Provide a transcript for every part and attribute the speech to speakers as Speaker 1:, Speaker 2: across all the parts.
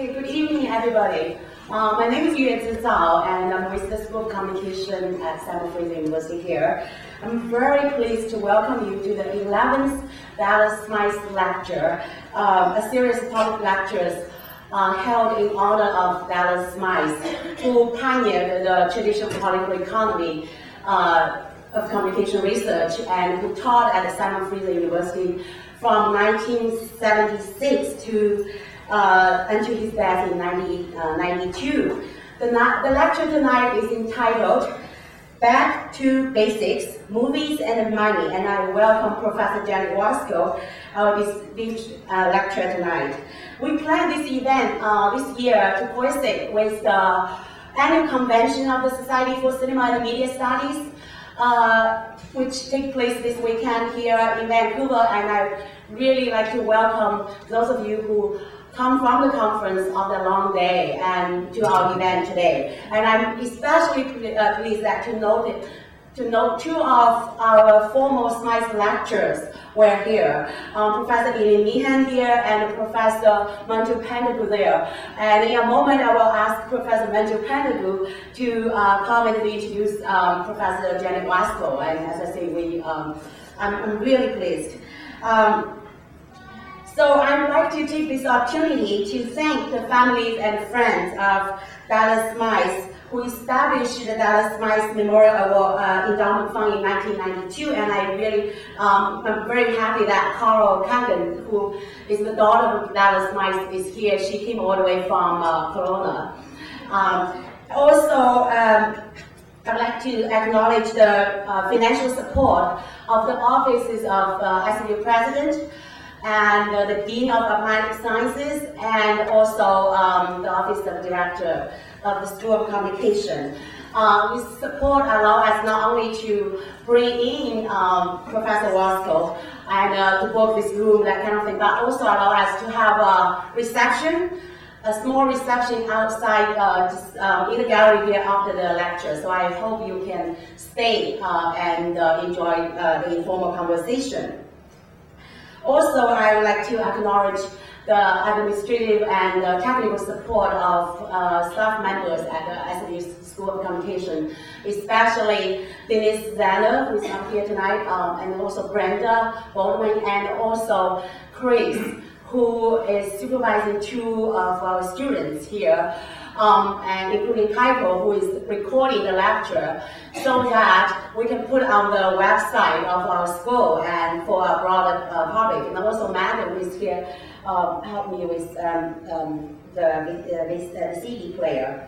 Speaker 1: Okay, good evening, everybody. My name is Yue Zhao, and I'm with the School of Communication at Stanford University here. I'm very pleased to welcome you to the 11th Dallas Smythe Lecture, a series of public lectures held in honor of Dallas Smythe, who pioneered the traditional political economy of communication research and who taught at Simon Fraser University from 1976 to until his death in 1992. The lecture tonight is entitled Back to Basics, Movies and Money, and I welcome Professor Janet Wasko, our distinguished lecturer tonight. We planned this event this year to coincide with the annual convention of the Society for Cinema and Media Studies, which takes place this weekend here in Vancouver, and I really like to welcome those of you who come from the conference on the long day and to our event today. And I'm especially pleased that to note two of our foremost Smythe lecturers were here. Professor Illuminating here and Professor Manju Pendagu there. And in a moment I will ask Professor Manju Pendagu to come and introduce Professor Janet Wasko. And as I say, I'm really pleased. So I'd like to take this opportunity to thank the families and friends of Dallas Smythe who established the Dallas Smythe Memorial Award Endowment Fund in 1992, and I'm very happy that Carol Kagan, who is the daughter of Dallas Smythe, is here. She came all the way from Kelowna. Also, I'd like to acknowledge the financial support of the offices of SMU President, and the Dean of Applied Sciences, and also the Office of Director of the School of Communication. This support allows us not only to bring in Professor Wasko and to book this room, that kind of thing, but also allow us to have a reception, a small reception outside in the gallery here after the lecture. So I hope you can stay and enjoy the informal conversation. Also, I would like to acknowledge the administrative and technical support of staff members at the SMU School of Communication, especially Denise Zanner, who is up here tonight, and also Brenda Baldwin, and also Chris, who is supervising two of our students here, and including Kaiko, who is recording the lecture, so that we can put on the website of our school and for a broader public. And also Madam, who is here, helped me with the CD player.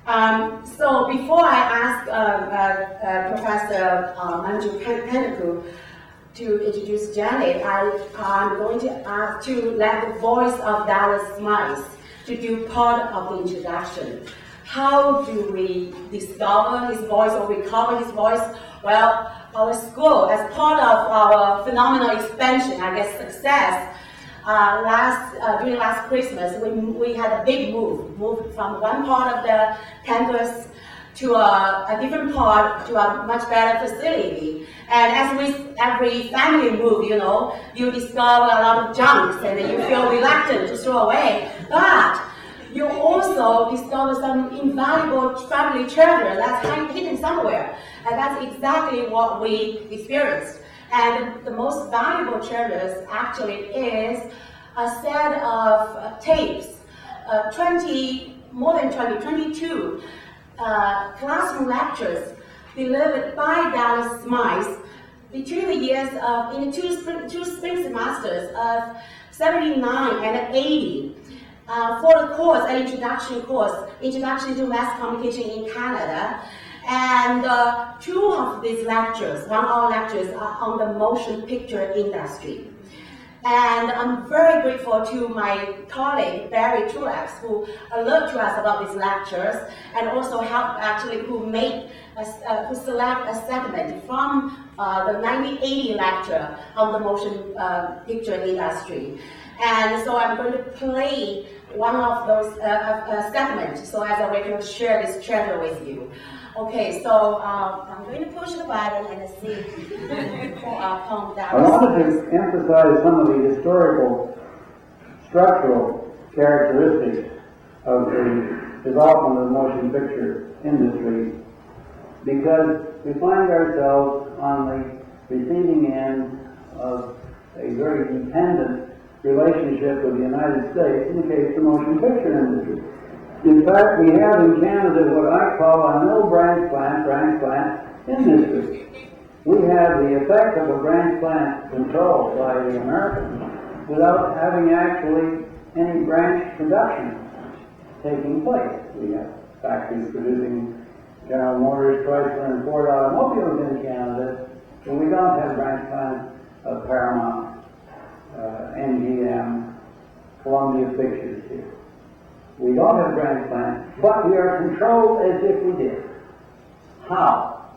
Speaker 1: So before I ask Professor Manju Pendagu to introduce Janet, I'm going to ask to let the voice of Dallas Smythe to do part of the introduction. How do we discover his voice or recover his voice? Well, our school, as part of our phenomenal expansion, I guess success, during last Christmas, we had a big moved from one part of the campus to a different part, to a much better facility. And as with every family move, you discover a lot of junks and you feel reluctant to throw away. But you also discover some invaluable family treasure that's hidden somewhere. And that's exactly what we experienced. And the most valuable treasures actually is a set of tapes, 22 classroom lectures delivered by Dallas Smythe between the years of, in two spring semesters of 79 and 80. For the course, an introduction course, Introduction to Mass Communication in Canada. And two of these lectures, 1 hour lectures, are on the motion picture industry. And I'm very grateful to my colleague, Barry Truex, who alerted to us about these lectures, and also helped actually who select a segment from the 1980 lecture on the motion picture industry. And so I'm going to play one of those segments, so as a way to share this treasure with you. Okay, so I'm going to push the button and see calm down.
Speaker 2: I wanted to emphasize some of the historical, structural characteristics of the development of the motion picture industry, because we find ourselves on the receiving end of a very dependent relationship with the United States in the case of the motion picture industry. In fact, we have in Canada what I call a no branch plant industry. We have the effect of a branch plant control by the Americans without having actually any branch production taking place. We have factories producing General Motors, Chrysler, and Ford automobiles in Canada, but we don't have branch plants of Paramount, NGM, Columbia Pictures here. We don't have branch plants, but we are controlled as if we did. How?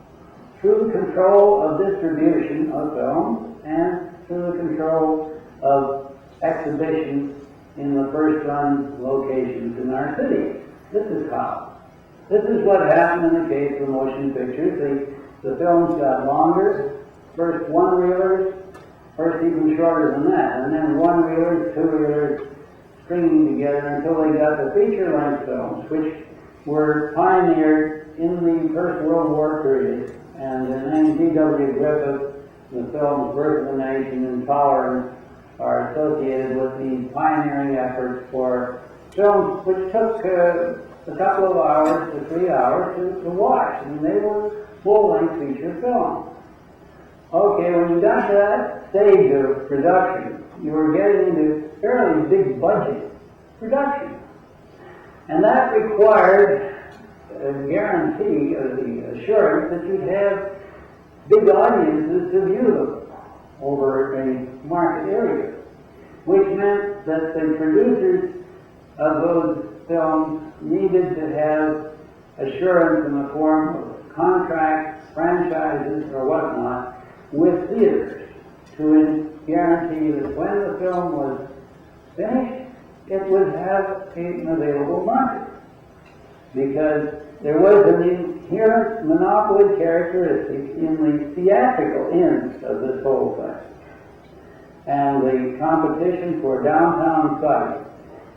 Speaker 2: Through the control of distribution of films and through the control of exhibition in the first-run locations in our cities. This is how. This is what happened in the case of motion pictures. The films got longer, first one-reelers, first even shorter than that, and then one-reelers, two-reelers, stringing together until they got the feature-length films, which were pioneered in the First World War period. And the name G.W. Griffith, the films Birth of a Nation and Tolerance, are associated with the pioneering efforts for films which took a couple of hours to 3 hours to watch, and they were full-length feature films. Okay, when you got to that stage of production, you were getting into fairly big budget production. And that required a guarantee of the assurance that you'd have big audiences to view them over a market area, which meant that the producers of those films needed to have assurance in the form of contracts, franchises, or whatnot with theaters to guarantee that when the film was finished, it would have an available market. Because there was an inherent monopoly characteristic in the theatrical end of this whole thing. And the competition for downtown sites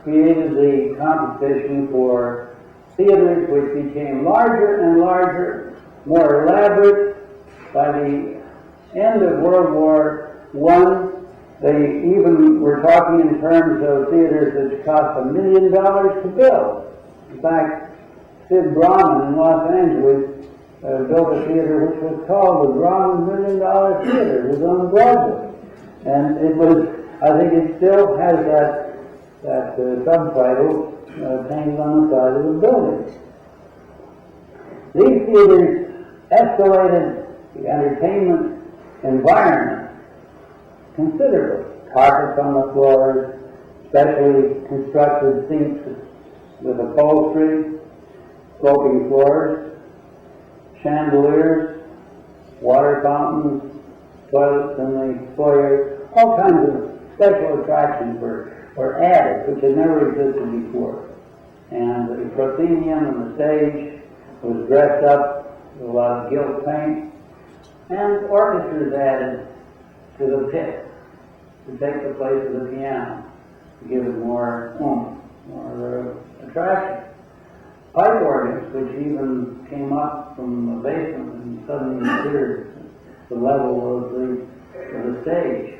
Speaker 2: created the competition for theaters, which became larger and larger, more elaborate. By the end of World War I, they even were talking in terms of theaters that cost $1 million to build. In fact, Sid Brahman in Los Angeles built a theater which was called the Brahman $1 Million Theater. It was on Broadway. And it was, I think it still has that subtitle painted on the side of the building. These theaters escalated the entertainment environment considerably. Carpets on the floors, specially constructed seats with upholstery, sloping floors, chandeliers, water fountains, toilets in the foyer, all kinds of special attractions were added, which had never existed before. And the proscenium and the stage was dressed up with a lot of gilt paint, and orchestras added to the pit to take the place of the piano, to give it more oomph, more attraction. Pipe organs, which even came up from the basement and suddenly appeared at the level of the stage,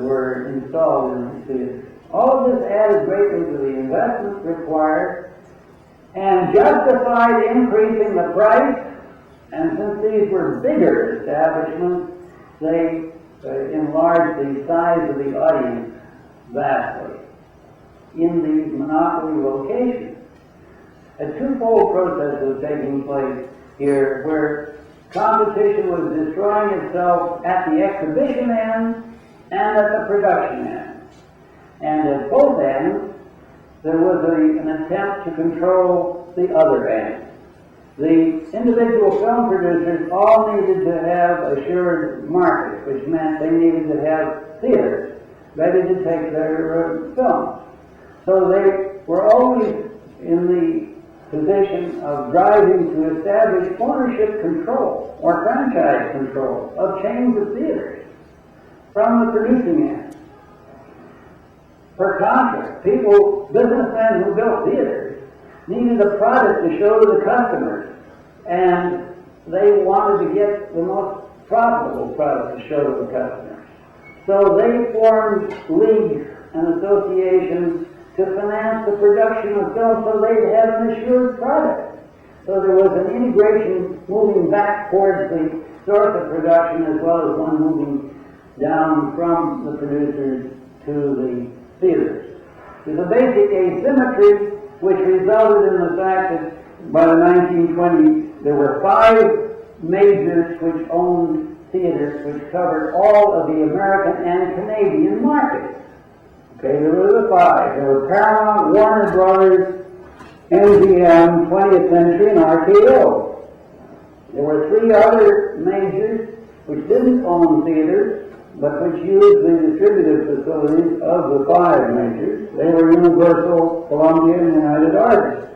Speaker 2: were installed in the theater. All of this added greatly to the investments required and justified increasing the price. And since these were bigger establishments, they enlarged the size of the audience vastly in these monopoly locations. A twofold process was taking place here, where competition was destroying itself at the exhibition end and at the production end. And at both ends, there was an attempt to control the other end. The individual film producers all needed to have assured markets, which meant they needed to have theaters ready to take their films. So they were always in the position of driving to establish ownership control or franchise control of chains of theaters from the producing end. Per contra, people, businessmen who built theaters, needed a product to show to the customers, and they wanted to get the most profitable product to show to the customers. So they formed leagues and associations to finance the production of film so they'd have an assured product. So there was an integration moving back towards the source of production as well as one moving down from the producers to the theaters. There's a basic asymmetry which resulted in the fact that by the 1920s there were 5 majors which owned theaters which covered all of the American and Canadian markets. Okay, there were the 5. There were Paramount, Warner Brothers, MGM, 20th Century, and RKO. There were 3 other majors which didn't own theaters, but which used the distributive facilities of the 5 majors. They were Universal, Columbia, and United Artists.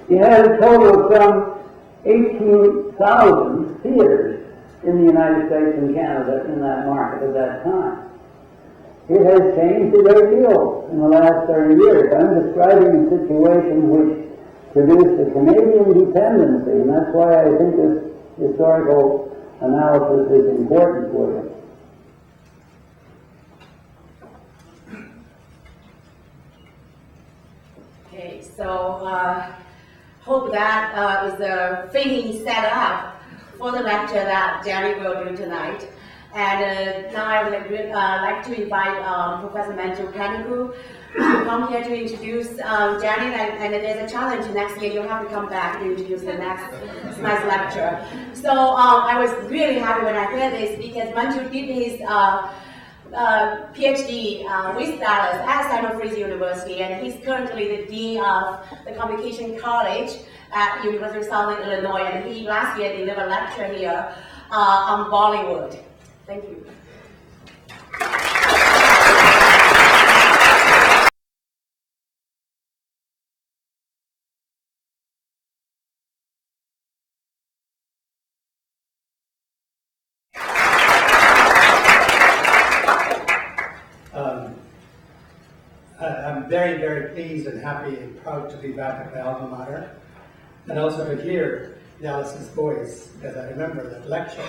Speaker 2: You had a total of some 18,000 theaters in the United States and Canada in that market at that time. It has changed a great deal in the last 30 years. I'm describing a situation which produced a Canadian dependency, and that's why I think this historical analysis is important for you.
Speaker 1: Okay, so hope that is a fitting setup for the lecture that Jerry will do tonight. And now I would like to invite Professor Manju Paniku to come here to introduce Janet, and there's a challenge next year. You'll have to come back to introduce the next Smythe Lecture. So I was really happy when I heard this because Manju did his PhD with Dallas at San Francisco University, and he's currently the Dean of the Communication College at University of Southern Illinois, and he last year delivered a lecture here on Bollywood. Thank you.
Speaker 3: I'm very, very pleased and happy and proud to be back at my alma mater, and also to hear Dallas's voice, because I remember that lecture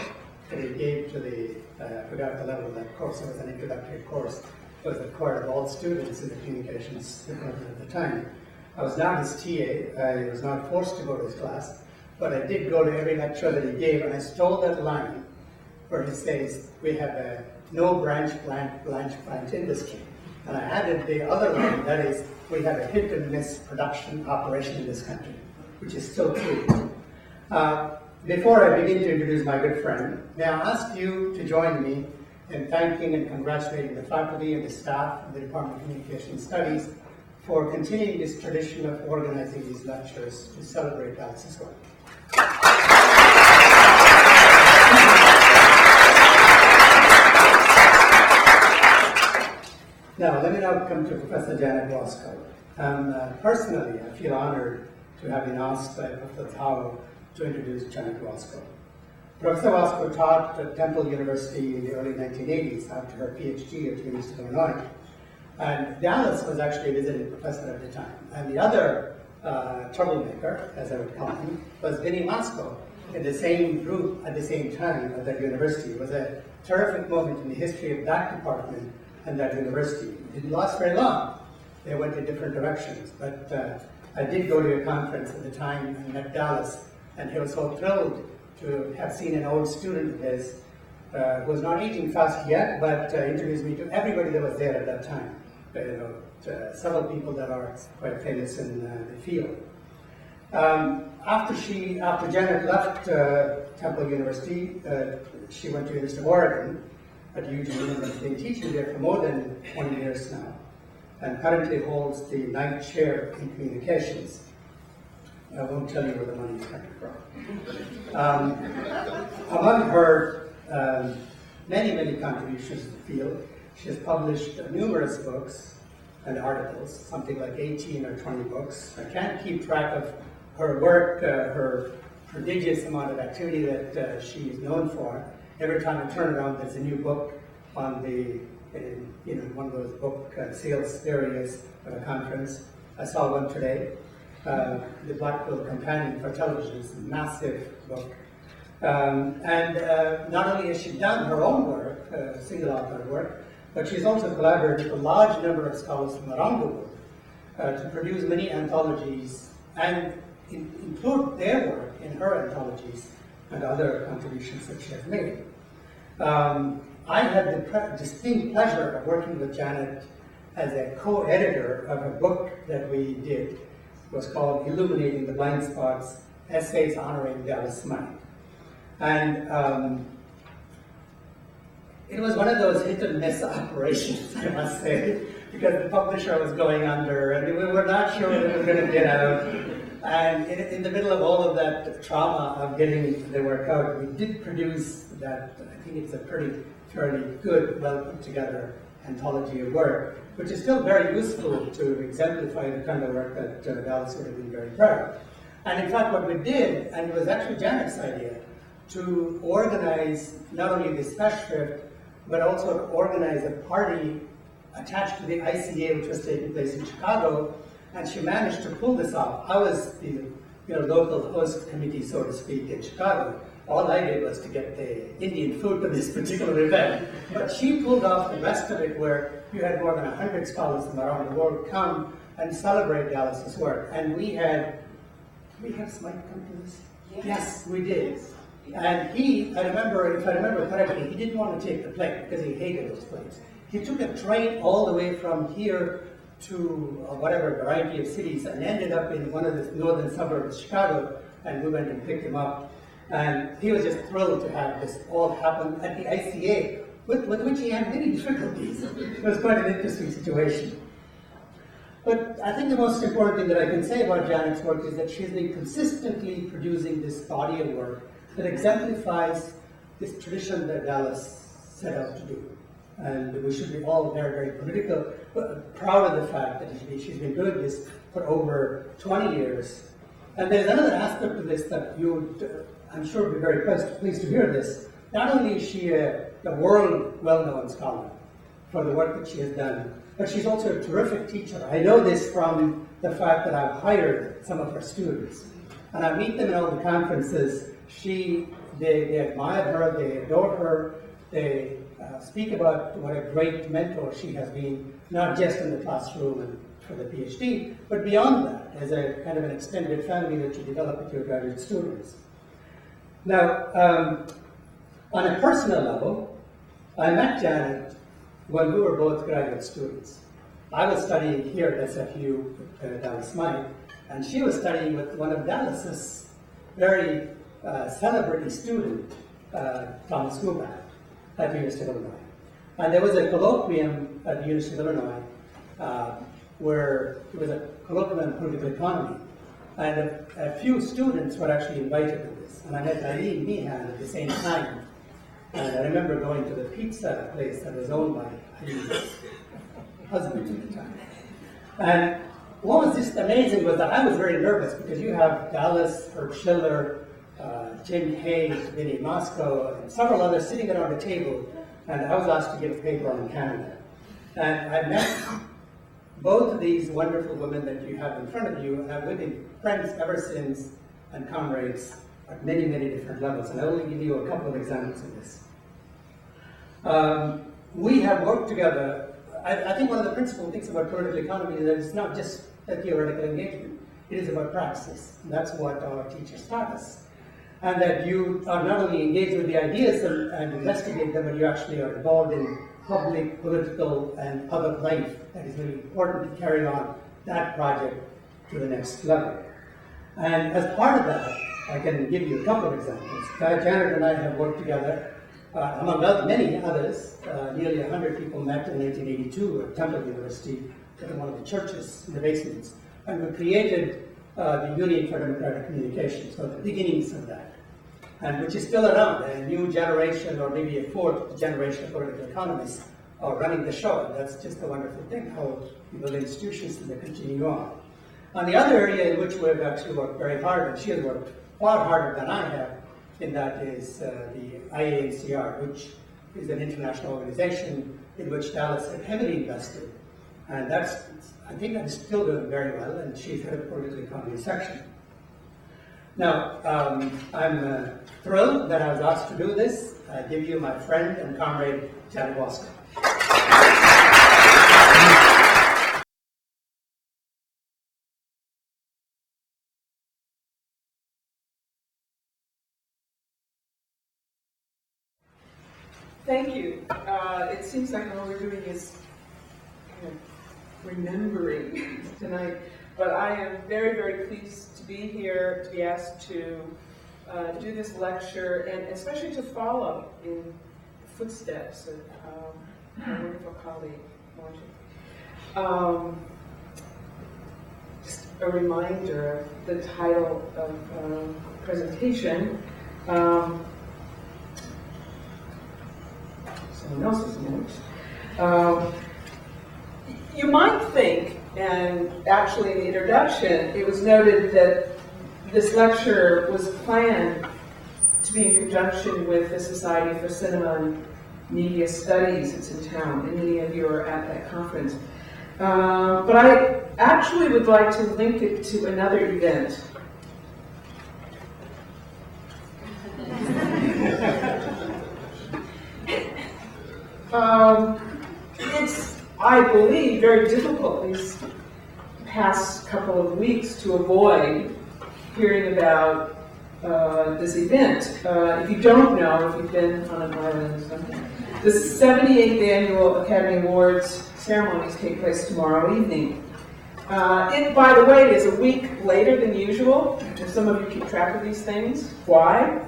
Speaker 3: that he gave to the, I forgot the level of that course, it was an introductory course, it was the court of all students in the communications department at the time. I was not his TA, I was not forced to go to his class, but I did go to every lecture that he gave, and I stole that line where he says, we have a no branch plant industry. And I added the other line, that is, we have a hit and miss production operation in this country, which is still true. Before I begin to introduce my good friend, may I ask you to join me in thanking and congratulating the faculty and the staff of the Department of Communication Studies for continuing this tradition of organizing these lectures to celebrate Dallas's work. Now, let me now come to Professor Janet Wasko. Personally, I feel honored to have been asked by Professor Tao to introduce Janet Wasko. Professor Wasko taught at Temple University in the early 1980s after her PhD at the University of Illinois. And Dallas was actually a visiting professor at the time. And the other troublemaker, as I would call him, was Vinnie Wasko in the same group at the same time at that university. It was a terrific moment in the history of that department and that university. It didn't last very long. They went in different directions. But I did go to a conference at the time and met Dallas, and he was so thrilled to have seen an old student of his who was not aging fast yet, but introduced me to everybody that was there at that time. Several people that are quite famous in the field. After Janet left Temple University, she went to the University of Oregon at Eugene and has been teaching there for more than 20 years now, and currently holds the Knight Chair in Communications. I won't tell you where the money is coming from. Among her many contributions to the field, she has published numerous books and articles, something like 18 or 20 books. I can't keep track of her work, her prodigious amount of activity that she is known for. Every time I turn around, there's a new book on the in one of those book sales areas of a conference. I saw one today. The Blackville Companion for Television is a massive book. Not only has she done her own work, single author work, but she's also collaborated with a large number of scholars from around the world to produce many anthologies and include their work in her anthologies and other contributions that she has made. I had the distinct pleasure of working with Janet as a co-editor of a book that we did. It was called Illuminating the Blind Spots, Essays Honoring Dallas Smythe. And it was one of those hit and miss operations, I must say, because the publisher was going under and we were not sure that it was going to get out. And in the middle of all of that trauma of getting the work out, we did produce that. I think it's a fairly good, well put together anthology of work, which is still very useful to exemplify the kind of work that Dallas would have been very proud. And in fact, what we did, and it was actually Janet's idea, to organize not only this festschrift, but also to organize a party attached to the ICA, which was taking place in Chicago, and she managed to pull this off. I was the local host committee, so to speak, in Chicago. All I did was to get the Indian food for this particular event. But she pulled off the rest of it, where you had more than 100 scholars from around the world come and celebrate Dallas's work. And we have Smythe come to this? Yes, we did. And if I remember correctly, he didn't want to take the plane because he hated those planes. He took a train all the way from here to whatever variety of cities and ended up in one of the northern suburbs of Chicago, and we went and picked him up. And he was just thrilled to have this all happen at the ICA, with which he had many difficulties. It was quite an interesting situation. But I think the most important thing that I can say about Janet's work is that she's been consistently producing this body of work that exemplifies this tradition that Dallas set out to do. And we should be all very, very proud of the fact that she's been doing this for over 20 years. And there's another aspect of this that you would, I'm sure, be very pleased to hear this. Not only is she a world well-known scholar for the work that she has done, but she's also a terrific teacher. I know this from the fact that I've hired some of her students. And I meet them in all the conferences. They admire her, they adore her, they speak about what a great mentor she has been, not just in the classroom and for the PhD, but beyond that, as a kind of an extended family that you develop with your graduate students. Now, on a personal level, I met Janet when we were both graduate students. I was studying here at SFU with Dallas Smythe, and she was studying with one of Dallas's very celebrity student, Thomas Kuback, at the University of Illinois. And there was a colloquium at the University of Illinois where it was a colloquium on political economy. And a few students were actually invited to this. And I met Eileen Meehan at the same time. And I remember going to the pizza place that was owned by Eileen's husband at the time. And what was just amazing was that I was very nervous because you have Dallas, Herb Schiller, Jim Hayes, Vinnie Wasko, and several others sitting around the table, and I was asked to give a paper on Canada. And I met both of these wonderful women that you have in front of you, and I've been friends ever since, and comrades at many, many different levels. And I will give you a couple of examples of this. We have worked together. I think one of the principal things about political economy is that it's not just a theoretical engagement. It is about praxis. And that's what our teachers taught us. And that you are not only engaged with the ideas and investigate them, but you actually are involved in public, political, and public life. That is really important to carry on that project to the next level. And as part of that, I can give you a couple of examples. Janet and I have worked together, among many others. Nearly 100 people met in 1982 at Temple University in one of the churches in the basements. And we created the Union for Democratic Communication, so the beginnings of that, and which is still around. A new generation, or maybe a fourth generation of political economists are running the show, and that's just a wonderful thing, how we build institutions and they continue on. On the other area in which we've actually worked very hard, and she has worked far harder than I have, in that is the IANCR, which is an international organization in which Dallas had heavily invested. And I think that is still doing very well, and she's head of political economy section. Now, I'm thrilled that I was asked to do this. I give you my friend and comrade, Janet Wasko.
Speaker 4: Thank you. It seems like all we're doing is kind of remembering tonight, but I am very, very pleased to be here, to be asked to do this lecture, and especially to follow in the footsteps of my wonderful colleague, Martin. Just a reminder of the title of presentation. Someone else's note. You might think, and actually in the introduction, it was noted that this lecture was planned to be in conjunction with the Society for Cinema and Media Studies. It's in town, and many of you are at that conference. But I actually would like to link it to another event. It's, I believe, very difficult these past couple of weeks to avoid hearing about this event. If you don't know, if you've been on an island or something, the 78th Annual Academy Awards ceremonies take place tomorrow evening. It, by the way, is a week later than usual. If some of you keep track of these things. Why?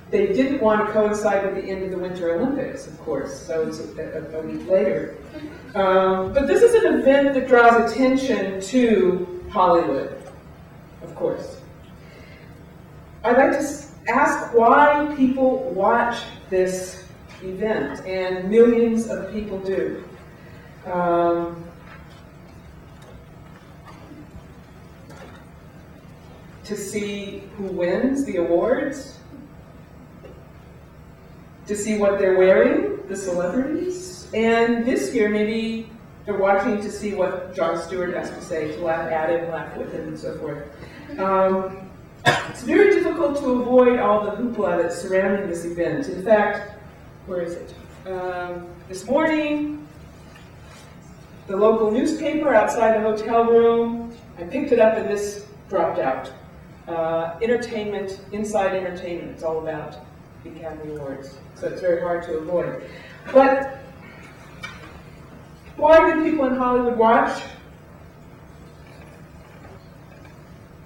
Speaker 4: They didn't want to coincide with the end of the Winter Olympics, of course, so it's a week later. But this is an event that draws attention to Hollywood, of course. I'd like to ask why people watch this event, and millions of people do. To see who wins the awards, to see what they're wearing, the celebrities, and this year maybe they're watching to see what Jon Stewart has to say, to laugh at him, laugh with him, and so forth. It's very difficult to avoid all the hoopla that's surrounding this event. In fact, where is it? This morning, the local newspaper outside the hotel room, I picked it up and this dropped out. Entertainment, inside entertainment, it's all about the Academy Awards. So it's very hard to avoid. But why do people in Hollywood watch?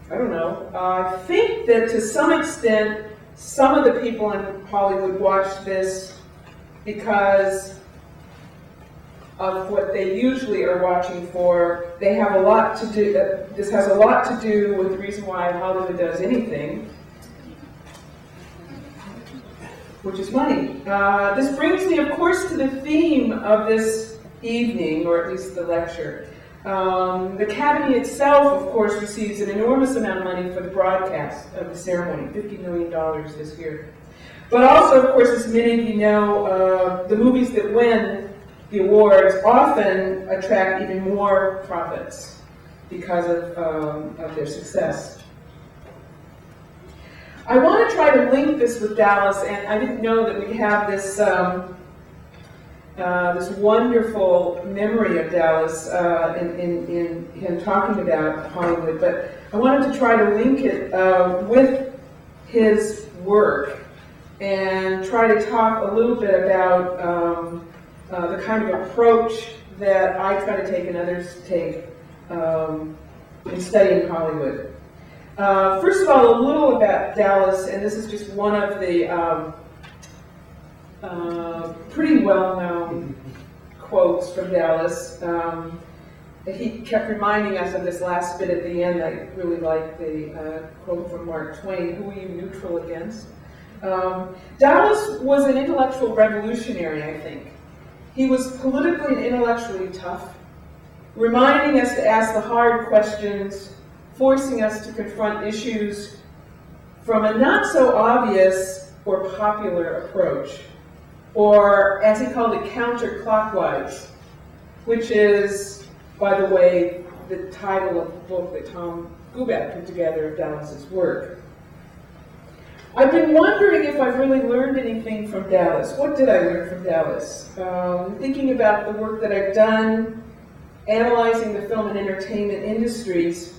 Speaker 4: I don't know. I think that to some extent, some of the people in Hollywood watch this because of what they usually are watching for. They have a lot to do, this has a lot to do with the reason why Hollywood does anything, which is money. This brings me, of course, to the theme of this evening, or at least the lecture. The Academy itself, of course, receives an enormous amount of money for the broadcast of the ceremony, $50 million this year. But also, of course, as many of you know, the movies that win the awards often attract even more profits because of their success. I want to try to link this with Dallas, and I didn't know that we'd have this this wonderful memory of Dallas in him talking about Hollywood, but I wanted to try to link it with his work and try to talk a little bit about the kind of approach that I try to take and others take in studying Hollywood. First of all, a little about Dallas, and this is just one of the pretty well-known quotes from Dallas. He kept reminding us of this last bit at the end. I really like the quote from Mark Twain, "Who are you neutral against?" Dallas was an intellectual revolutionary, I think. He was politically and intellectually tough, reminding us to ask the hard questions, forcing us to confront issues from a not so obvious or popular approach. or as he called it, counterclockwise, which is, by the way, the title of the book that Tom Gubat put together of Dallas's work. I've been wondering if I've really learned anything from Dallas. What did I learn from Dallas? Thinking about the work that I've done, analyzing the film and entertainment industries,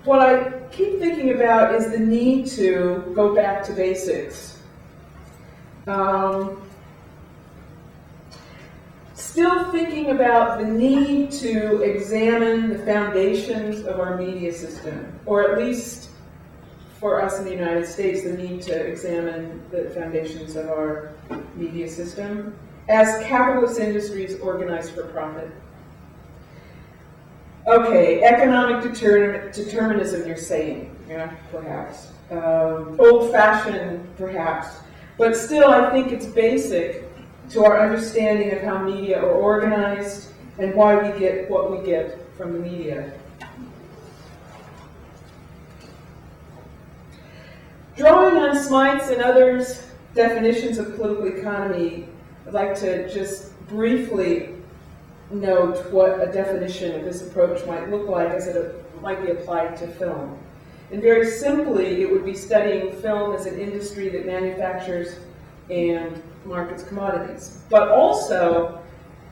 Speaker 4: what I keep thinking about is the need to go back to basics. Still thinking about the need to examine the foundations of our media system, or at least for us in the United States, the need to examine the foundations of our media system as capitalist industries organized for profit. Okay, economic determinism, you're saying, yeah, perhaps. Old-fashioned, perhaps. But still, I think it's basic to our understanding of how media are organized and why we get what we get from the media. Drawing on Smythe's and others' definitions of political economy, I'd like to just briefly note what a definition of this approach might look like as it might be applied to film. And very simply, it would be studying film as an industry that manufactures and markets commodities, but also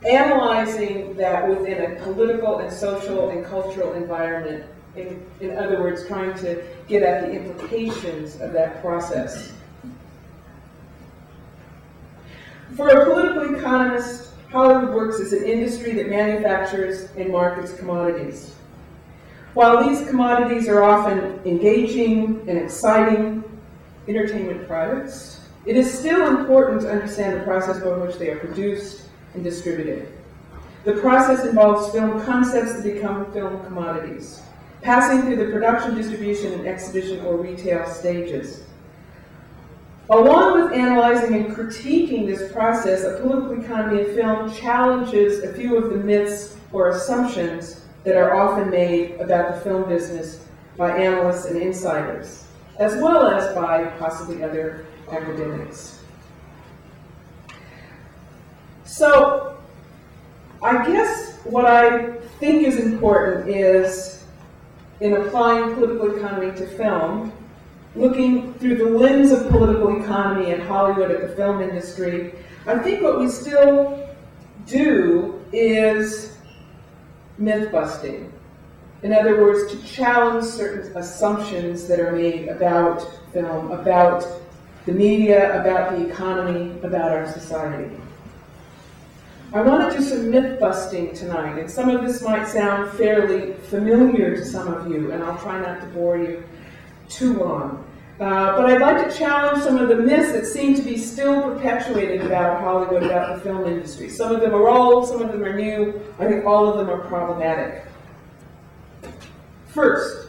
Speaker 4: analyzing that within a political and social and cultural environment. In other words, trying to get at the implications of that process. For a political economist, Hollywood works as an industry that manufactures and markets commodities. While these commodities are often engaging and exciting entertainment products, it is still important to understand the process by which they are produced and distributed. The process involves film concepts that become film commodities, passing through the production, distribution, and exhibition or retail stages. Along with analyzing and critiquing this process, a political economy of film challenges a few of the myths or assumptions that are often made about the film business by analysts and insiders, as well as by possibly other academics. So, I guess what I think is important is, in applying political economy to film, looking through the lens of political economy and Hollywood at the film industry, I think what we still do is myth-busting. In other words, to challenge certain assumptions that are made about film, about the media, about the economy, about our society. I want to do some myth-busting tonight, and some of this might sound fairly familiar to some of you, and I'll try not to bore you too long. But I'd like to challenge some of the myths that seem to be still perpetuated about Hollywood, about the film industry. Some of them are old, some of them are new. I think all of them are problematic. First,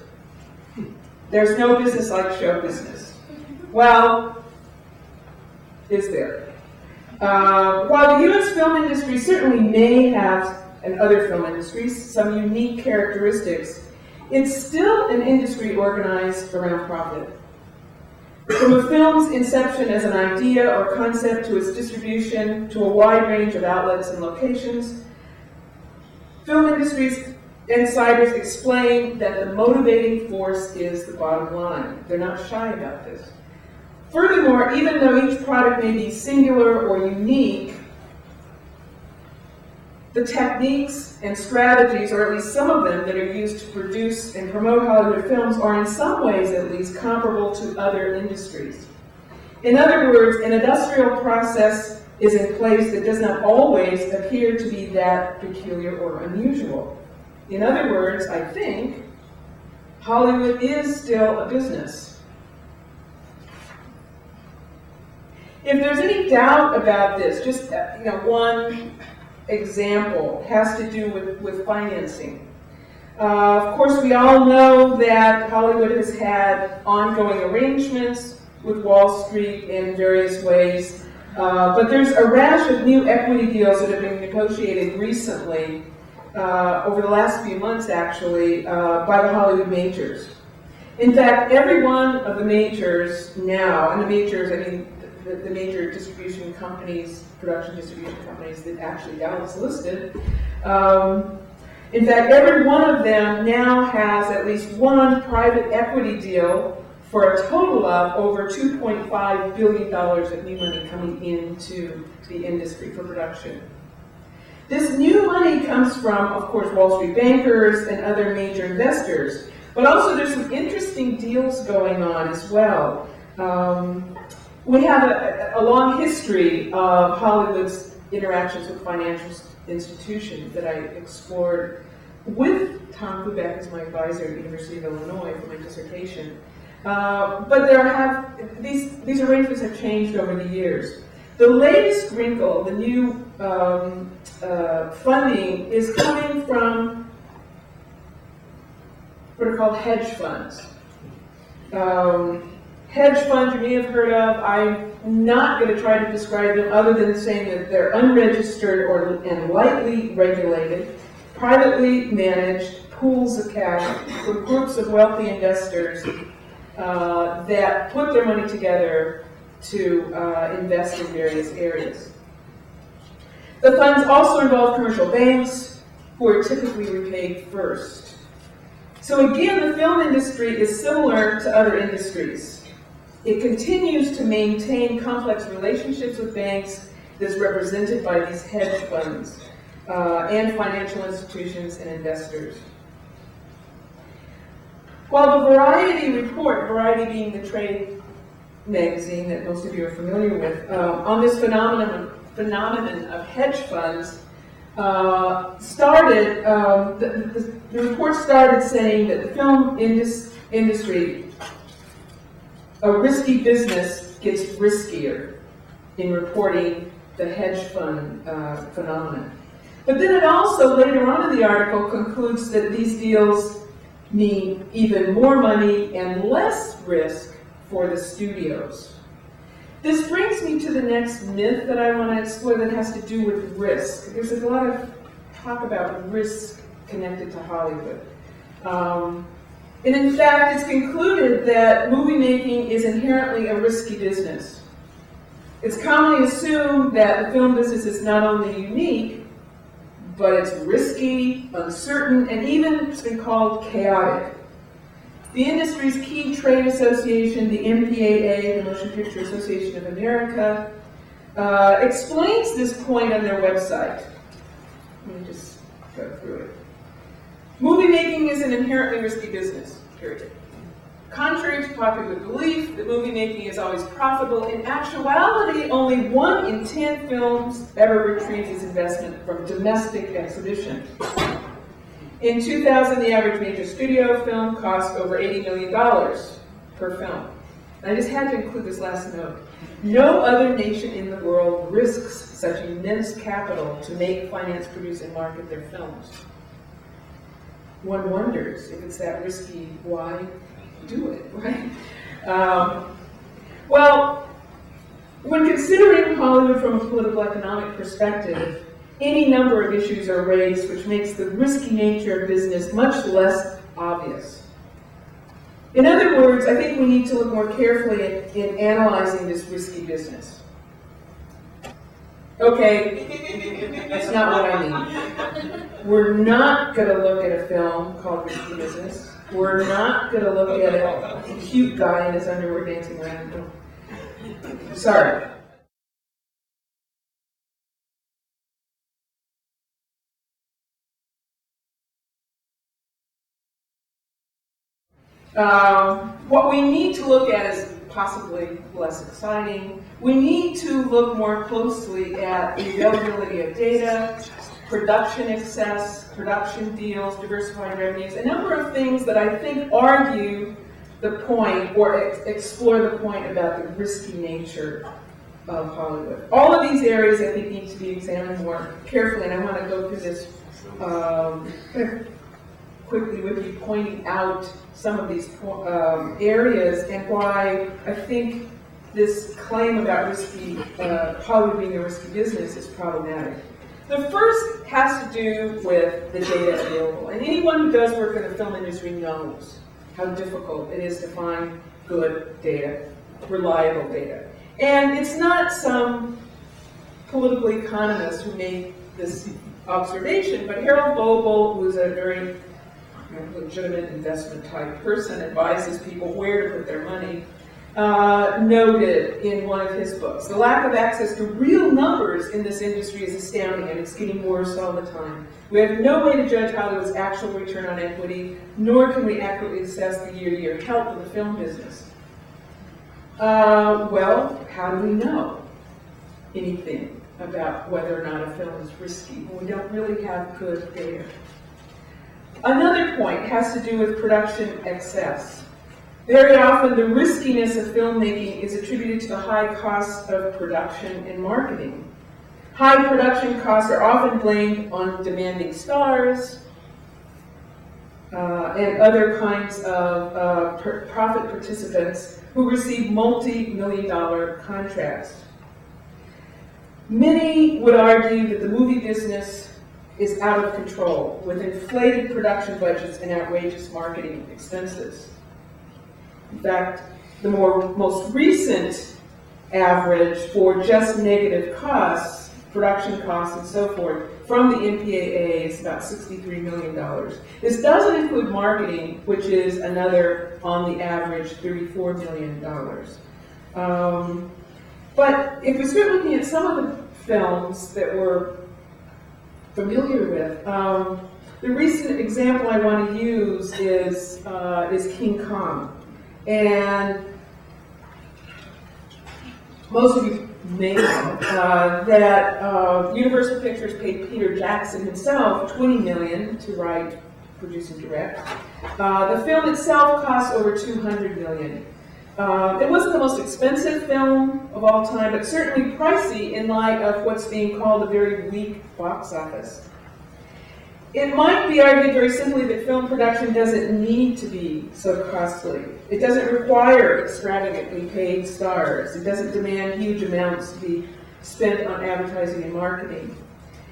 Speaker 4: there's no business like show business. Well, is there? While the U.S. film industry certainly may have, and other film industries, some unique characteristics, it's still an industry organized around profit. From a film's inception as an idea or concept to its distribution to a wide range of outlets and locations, film industry's insiders explain that the motivating force is the bottom line. They're not shy about this. Furthermore, even though each product may be singular or unique, the techniques and strategies, or at least some of them that are used to produce and promote Hollywood films, are in some ways at least comparable to other industries. In other words, an industrial process is in place that does not always appear to be that peculiar or unusual. In other words, I think Hollywood is still a business. If there's any doubt about this, just one example has to do with financing. Of course, we all know that Hollywood has had ongoing arrangements with Wall Street in various ways, but there's a rash of new equity deals that have been negotiated recently, over the last few months actually, by the Hollywood majors. In fact, every one of the majors now, and the majors, I mean, the major distribution companies, production distribution companies that actually Dallas listed. In fact, every one of them now has at least one private equity deal for a total of over $2.5 billion of new money coming into the industry for production. This new money comes from, of course, Wall Street bankers and other major investors, but also there's some interesting deals going on as well. We have a long history of Hollywood's interactions with financial institutions that I explored with Tom Kubek as my advisor at the University of Illinois for my dissertation. But these arrangements have changed over the years. The latest wrinkle, the new funding, is coming from what are called hedge funds. Hedge funds you may have heard of. I'm not going to try to describe them other than saying that they're unregistered and lightly regulated, privately managed pools of cash from groups of wealthy investors that put their money together to invest in various areas. The funds also involve commercial banks, who are typically repaid first. So again, the film industry is similar to other industries. It continues to maintain complex relationships with banks that's represented by these hedge funds and financial institutions and investors. While the Variety report, Variety being the trade magazine that most of you are familiar with, on this phenomenon of hedge funds, the report started saying that the film industry, a risky business, gets riskier in reporting the hedge fund phenomenon. But then it also, later on in the article, concludes that these deals mean even more money and less risk for the studios. This brings me to the next myth that I want to explore that has to do with risk. There's a lot of talk about risk connected to Hollywood. And in fact, it's concluded that movie making is inherently a risky business. It's commonly assumed that the film business is not only unique, but it's risky, uncertain, and even it's been called chaotic. The industry's key trade association, the MPAA, the Motion Picture Association of America, explains this point on their website. Let me just go through it. Movie making is an inherently risky business, period. Contrary to popular belief that movie making is always profitable, in actuality, only 1 in 10 films ever retrieves its investment from domestic exhibition. In 2000, the average major studio film cost over $80 million per film. And I just had to include this last note. No other nation in the world risks such immense capital to make, finance, produce, and market their films. One wonders, if it's that risky, why do it, right? Well, when considering Hollywood from a political economic perspective, any number of issues are raised which makes the risky nature of business much less obvious. In other words, I think we need to look more carefully in analyzing this risky business. Okay, that's not what I mean. We're not going to look at a film called Risky Business. We're not going to look at a cute guy in his underwear dancing around. Sorry. What we need to look at is possibly less exciting. We need to look more closely at the availability of data, production access, production deals, diversified revenues, a number of things that I think argue the point or explore the point about the risky nature of Hollywood. All of these areas I think need to be examined more carefully, and I want to go through this quickly with you, pointing out some of these areas and why I think this claim about risky, Hollywood being a risky business is problematic. The first has to do with the data available. And anyone who does work in the film industry knows how difficult it is to find good data, reliable data. And it's not some political economist who made this observation, but Harold Goebel, who's a very legitimate investment type person, advises people where to put their money, noted in one of his books, the lack of access to real numbers in this industry is astounding, and it's getting worse all the time. We have no way to judge how there was actual return on equity, nor can we accurately assess the year-to-year health of the film business. Well, how do we know anything about whether or not a film is risky? Well, we don't really have good data. Another point has to do with production excess. Very often, the riskiness of filmmaking is attributed to the high costs of production and marketing. High production costs are often blamed on demanding stars and other kinds of profit participants who receive multi-million-dollar contracts. Many would argue that the movie business is out of control, with inflated production budgets and outrageous marketing expenses. In fact, the most recent average for just negative costs, production costs and so forth, from the MPAA is about $63 million. This doesn't include marketing, which is another, on the average, $34 million. But if we start looking at some of the films that we're familiar with, the recent example I want to use is King Kong. And most of you may know that Universal Pictures paid Peter Jackson himself $20 million to write, produce, and direct. The film itself cost over $200 million. It wasn't the most expensive film of all time, but certainly pricey in light of what's being called a very weak box office. It might be argued very simply that film production doesn't need to be so costly. It doesn't require extravagantly paid stars. It doesn't demand huge amounts to be spent on advertising and marketing.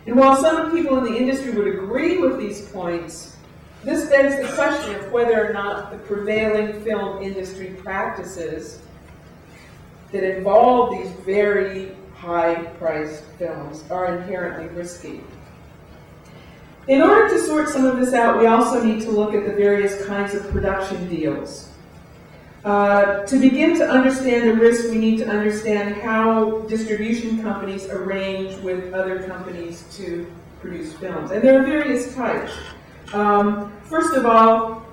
Speaker 4: And while some people in the industry would agree with these points, this begs the question of whether or not the prevailing film industry practices that involve these very high-priced films are inherently risky. In order to sort some of this out, we also need to look at the various kinds of production deals. To begin to understand the risk, we need to understand how distribution companies arrange with other companies to produce films. And there are various types. First of all,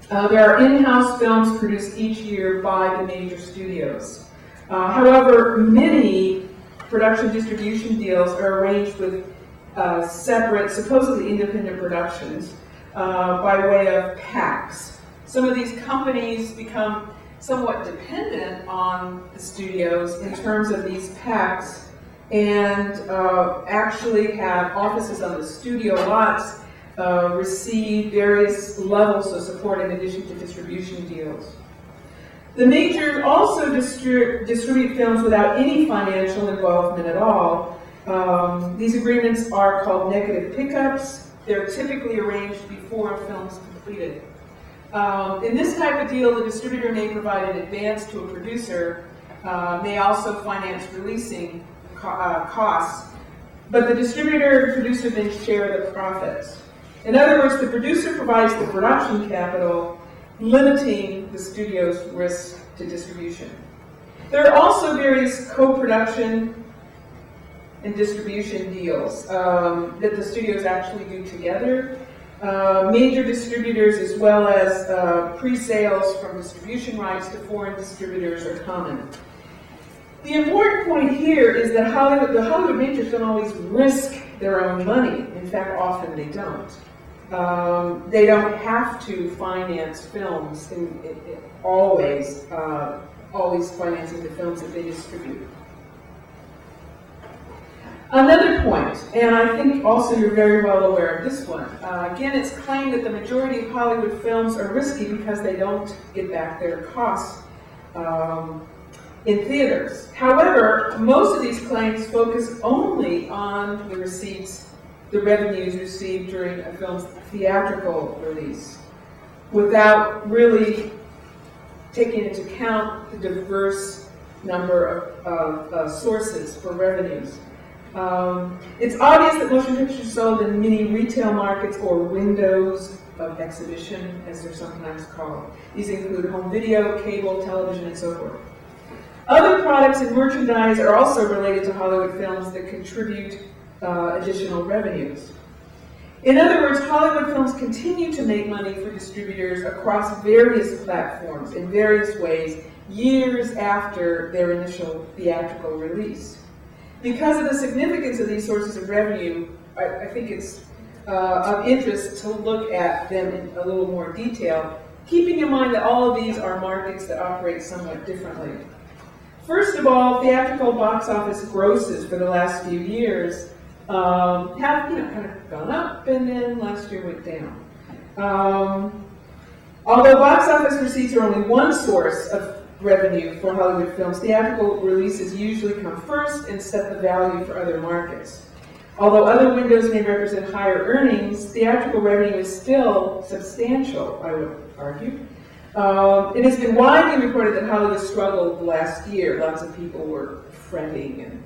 Speaker 4: there are in-house films produced each year by the major studios. However, many production distribution deals are arranged with separate, supposedly independent productions by way of packs. Some of these companies become somewhat dependent on the studios in terms of these packs and actually have offices on the studio lots, receive various levels of support in addition to distribution deals. The majors also distribute films without any financial involvement at all. These agreements are called negative pickups. They're typically arranged before a film is completed. In this type of deal, the distributor may provide an advance to a producer, may also finance releasing costs, but the distributor and producer then share the profits. In other words, the producer provides the production capital, limiting the studio's risk to distribution. There are also various co-production and distribution deals that the studios actually do together. Major distributors as well as pre-sales from distribution rights to foreign distributors are common. The important point here is that the Hollywood majors don't always risk their own money. In fact, often they don't. They don't have to finance films, always financing the films that they distribute. Another point, and I think also you're very well aware of this one. Again, it's claimed that the majority of Hollywood films are risky because they don't get back their costs in theaters. However, most of these claims focus only on the receipts, the revenues received during a film's theatrical release, without really taking into account the diverse number of sources for revenues. It's obvious that motion pictures sold in mini retail markets or windows of exhibition, as they're sometimes called. These include home video, cable, television, and so forth. Other products and merchandise are also related to Hollywood films that contribute additional revenues. In other words, Hollywood films continue to make money for distributors across various platforms in various ways years after their initial theatrical release. Because of the significance of these sources of revenue, I think it's of interest to look at them in a little more detail, keeping in mind that all of these are markets that operate somewhat differently. First of all, theatrical box office grosses for the last few years have kind of gone up, and then last year went down. Although box office receipts are only one source of revenue for Hollywood films, theatrical releases usually come first and set the value for other markets. Although other windows may represent higher earnings, theatrical revenue is still substantial, I would argue. It has been widely reported that Hollywood struggled last year. Lots of people were fretting, and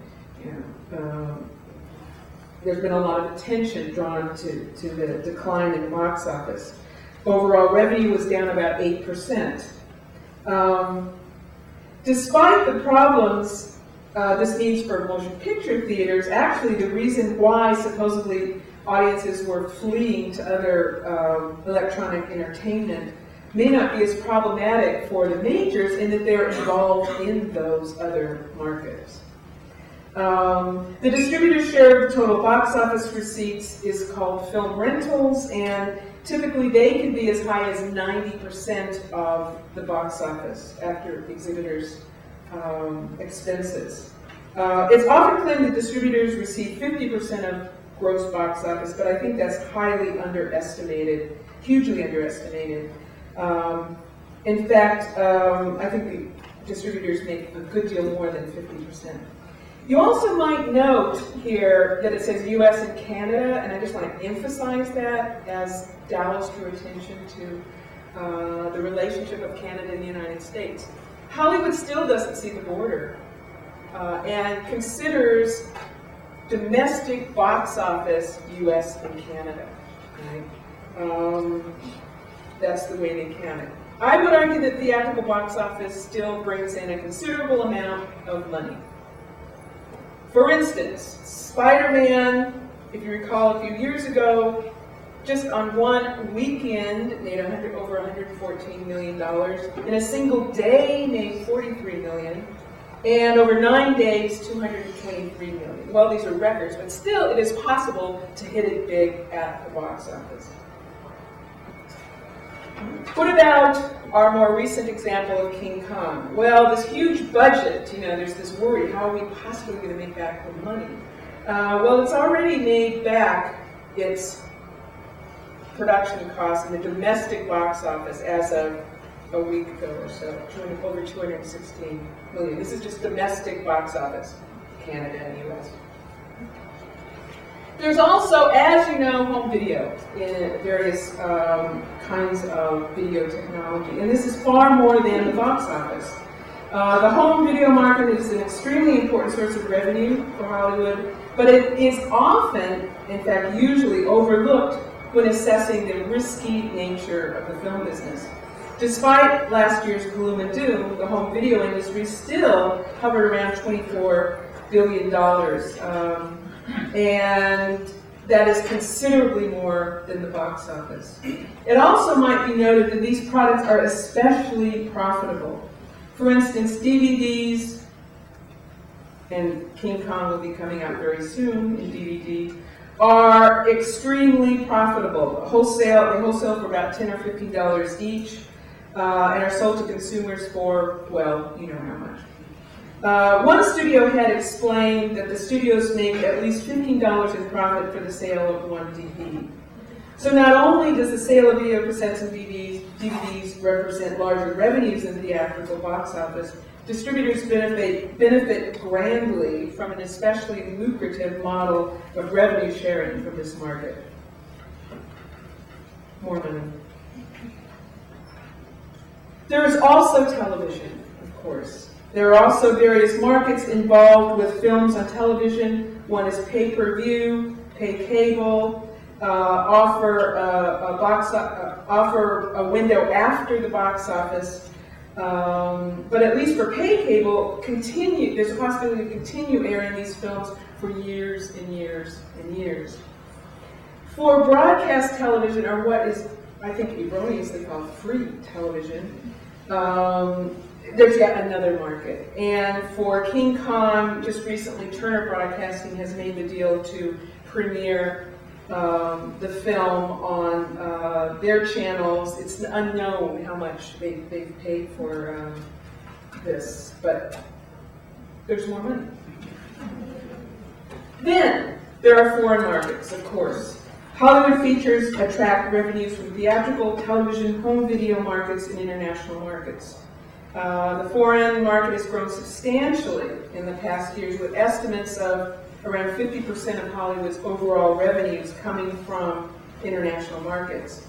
Speaker 4: there's been a lot of attention drawn to the decline in box office. Overall revenue was down about 8%. Despite the problems this means for motion picture theaters, actually the reason why supposedly audiences were fleeing to other electronic entertainment may not be as problematic for the majors in that they're involved in those other markets. The distributor's share of total box office receipts is called film rentals, and typically they can be as high as 90% of the box office after exhibitors' expenses. It's often claimed that distributors receive 50% of gross box office, but I think that's highly underestimated, hugely underestimated. In fact, I think the distributors make a good deal more than 50%. You also might note here that it says US and Canada, and I just want to emphasize that as Dallas drew attention to the relationship of Canada and the United States. Hollywood still doesn't see the border and considers domestic box office US and Canada. Right? That's the way they count it. I would argue that theatrical box office still brings in a considerable amount of money. For instance, Spider-Man, if you recall a few years ago, just on one weekend made over $114 million. In a single day made $43 million. And over 9 days, $223 million. Well, these are records, but still it is possible to hit it big at the box office. What about our more recent example of King Kong? Well, this huge budget, there's this worry, how are we possibly going to make back the money? Well, it's already made back its production costs in the domestic box office as of a week ago or so, over $216 million. This is just domestic box office, Canada and US. There's also, as you know, home video in various kinds of video technology, and this is far more than the box office. The home video market is an extremely important source of revenue for Hollywood, but it is often, in fact usually, overlooked when assessing the risky nature of the film business. Despite last year's gloom and doom, the home video industry still hovered around $24 billion. And that is considerably more than the box office. It also might be noted that these products are especially profitable. For instance, DVDs, and King Kong will be coming out very soon in DVD, are extremely profitable. They wholesale for about $10 or $15 each, and are sold to consumers for, well, you know how much. One studio head explained that the studios make at least $15 in profit for the sale of one DVD. So not only does the sale of video cassettes and DVDs represent larger revenues than the theatrical box office, distributors benefit grandly from an especially lucrative model of revenue sharing from this market. More money. There is also television, of course. There are also various markets involved with films on television. One is pay-per-view, pay cable, offer a window after the box office. But at least for pay cable, there's a possibility to continue airing these films for years and years and years. For broadcast television, or what is, I think, erroneously called free television, there's yet another market. And for King Kong, just recently, Turner Broadcasting has made the deal to premiere the film on their channels. It's unknown how much they've paid for this, but there's more money. Then, there are foreign markets, of course. Hollywood features attract revenues from theatrical, television, home video markets, and international markets. The foreign market has grown substantially in the past years, with estimates of around 50% of Hollywood's overall revenues coming from international markets.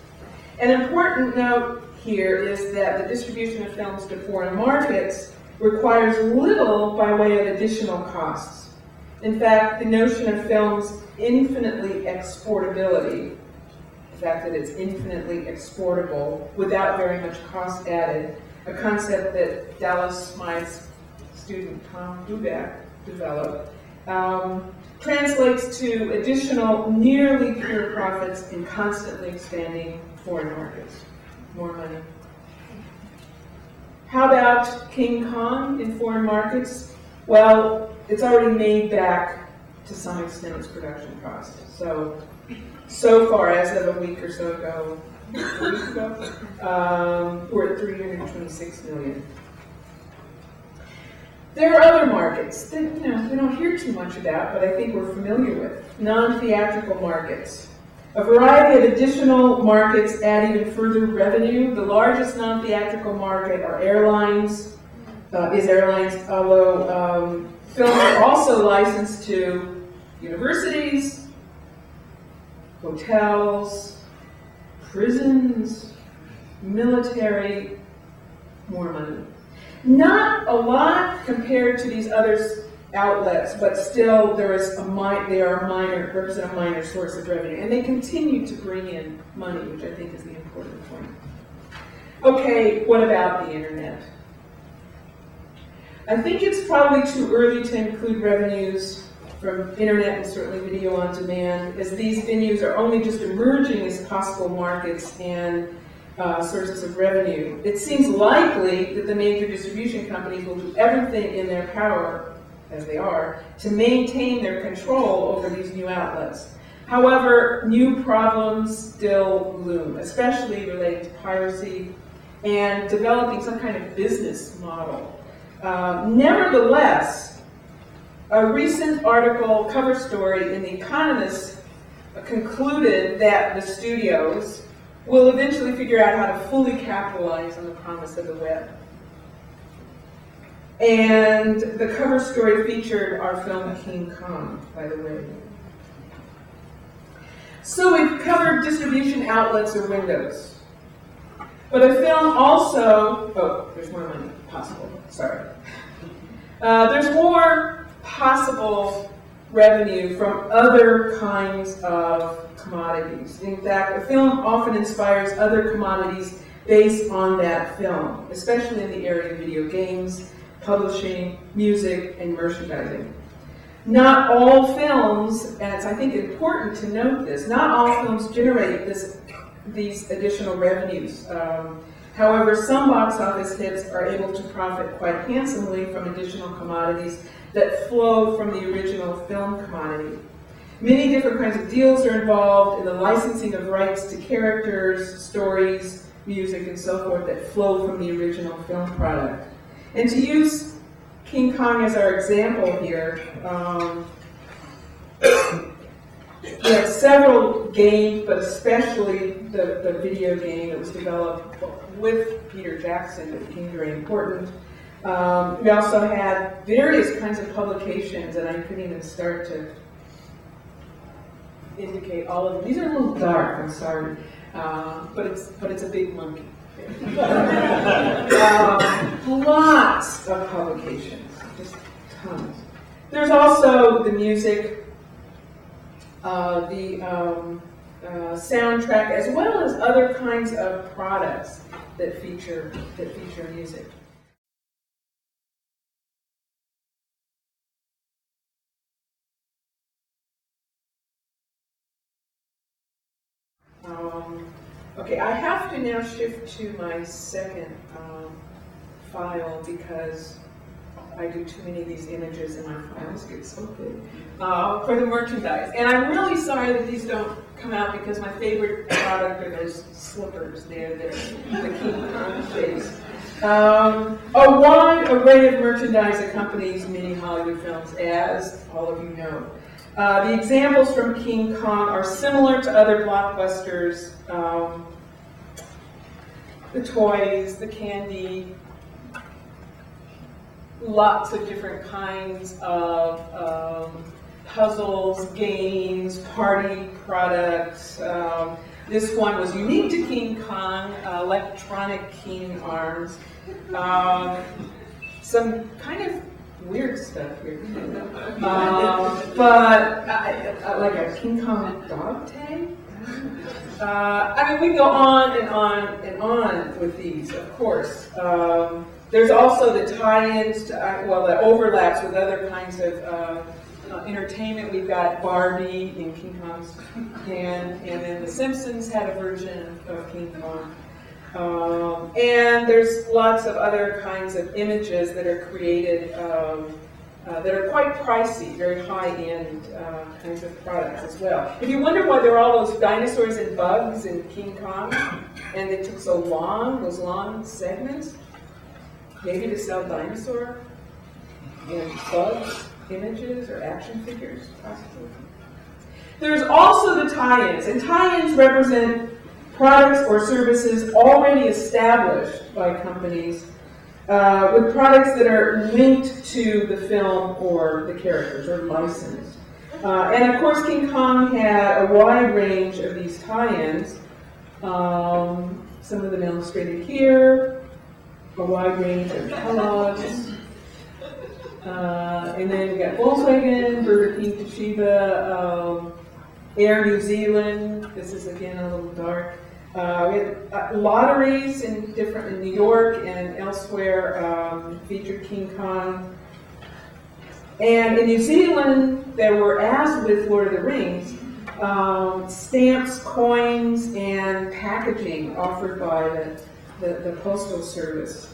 Speaker 4: An important note here is that the distribution of films to foreign markets requires little by way of additional costs. In fact, the notion of film's infinitely exportability, the fact that it's infinitely exportable without very much cost added, a concept that Dallas Smythe's student Tom Duback developed, translates to additional nearly pure profits in constantly expanding foreign markets. More money. How about King Kong in foreign markets? Well, it's already made back to some extent its production cost. So far, as of a week or so ago, we're at $326 million. There are other markets that we don't hear too much about, but I think we're familiar with. Non-theatrical markets. A variety of additional markets add even further revenue. The largest non-theatrical market are airlines, although films are also licensed to universities, hotels, prisons, military, more money. Not a lot compared to these other outlets, but still they represent a minor source of revenue, and they continue to bring in money, which I think is the important point. Okay, what about the internet? I think it's probably too early to include revenues from internet and certainly video on demand, as these venues are only just emerging as possible markets and sources of revenue. It seems likely that the major distribution companies will do everything in their power, as they are, to maintain their control over these new outlets. However, new problems still loom, especially related to piracy and developing some kind of business model. Nevertheless, a recent article, cover story in The Economist, concluded that the studios will eventually figure out how to fully capitalize on the promise of the web. And the cover story featured our film King Kong, by the way. So we've covered distribution outlets or windows. But a film also, there's more money possible, sorry. There's more possible revenue from other kinds of commodities. In fact, a film often inspires other commodities based on that film, especially in the area of video games, publishing, music, and merchandising. Not all films, and it's, I think, important to note this, not all films generate these additional revenues. However, some box office hits are able to profit quite handsomely from additional commodities that flow from the original film commodity. Many different kinds of deals are involved in the licensing of rights to characters, stories, music, and so forth that flow from the original film product. And to use King Kong as our example here, we have several games, but especially the video game that was developed with Peter Jackson that became very important. We also had various kinds of publications, and I couldn't even start to indicate all of them. These are a little dark, I'm sorry, but it's a big monkey. Lots of publications, just tons. There's also the music, the soundtrack, as well as other kinds of products that feature music. Okay, I have to now shift to my second file because I do too many of these images and my files get so big for the merchandise. And I'm really sorry that these don't come out because my favorite product are those slippers there, the King Kong shapes. A wide array of merchandise accompanies many Hollywood films, as all of you know. The examples from King Kong are similar to other blockbusters. The toys, the candy, lots of different kinds of puzzles, games, party products. This one was unique to King Kong, electronic King arms. Some kind of weird stuff here. But like a King Kong dog tag? I mean, we go on and on and on with these, of course. There's also the tie-ins, the overlaps with other kinds of entertainment. We've got Barbie in King Kong's hand, and then The Simpsons had a version of King Kong. And there's lots of other kinds of images that are created that are quite pricey, very high-end kinds of products as well. If you wonder why there are all those dinosaurs and bugs in King Kong, and they took so long, those long segments, maybe to sell dinosaur and bugs images or action figures, possibly. There's also the tie-ins, and tie-ins represent products or services already established by companies with products that are linked to the film or the characters or licensed. And of course, King Kong had a wide range of these tie-ins. Some of them illustrated here, a wide range of Kellogg's. And then we got Volkswagen, Burger King, Toshiba, Air New Zealand. This is again a little dark. We had lotteries in New York and elsewhere featured King Kong. And in New Zealand, there were, as with Lord of the Rings, stamps, coins, and packaging offered by the Postal Service.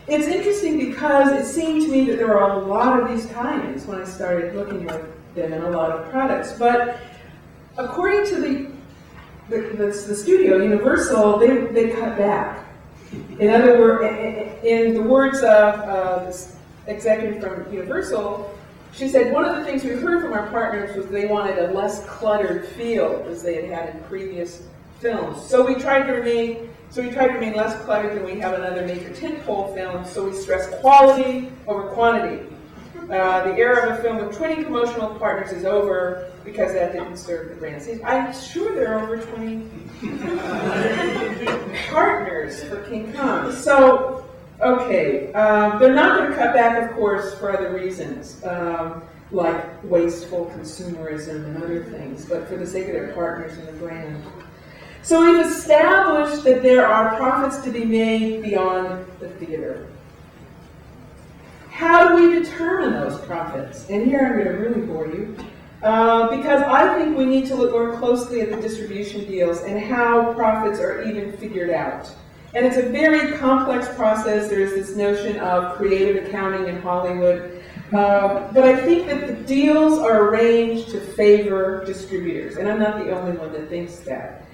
Speaker 4: It's interesting because it seemed to me that there are a lot of these tie-ins when I started looking at them in a lot of products. But according to the studio, Universal, they cut back. In other words, in the words of this executive from Universal, she said, one of the things we heard from our partners was they wanted a less cluttered feel as they had in previous films. So we tried to remain less cluttered than we have in other major tentpole films, so we stress quality over quantity. The era of a film with 20 promotional partners is over because that didn't serve the brand. See, I'm sure there are over 20 partners for King Kong. So, okay, they're not going to cut back, of course, for other reasons, like wasteful consumerism and other things, but for the sake of their partners in the brand. So we've established that there are profits to be made beyond the theater. How do we determine those profits? And here I'm going to really bore you, because I think we need to look more closely at the distribution deals and how profits are even figured out. And it's a very complex process. There's this notion of creative accounting in Hollywood. But I think that the deals are arranged to favor distributors, and I'm not the only one that thinks that.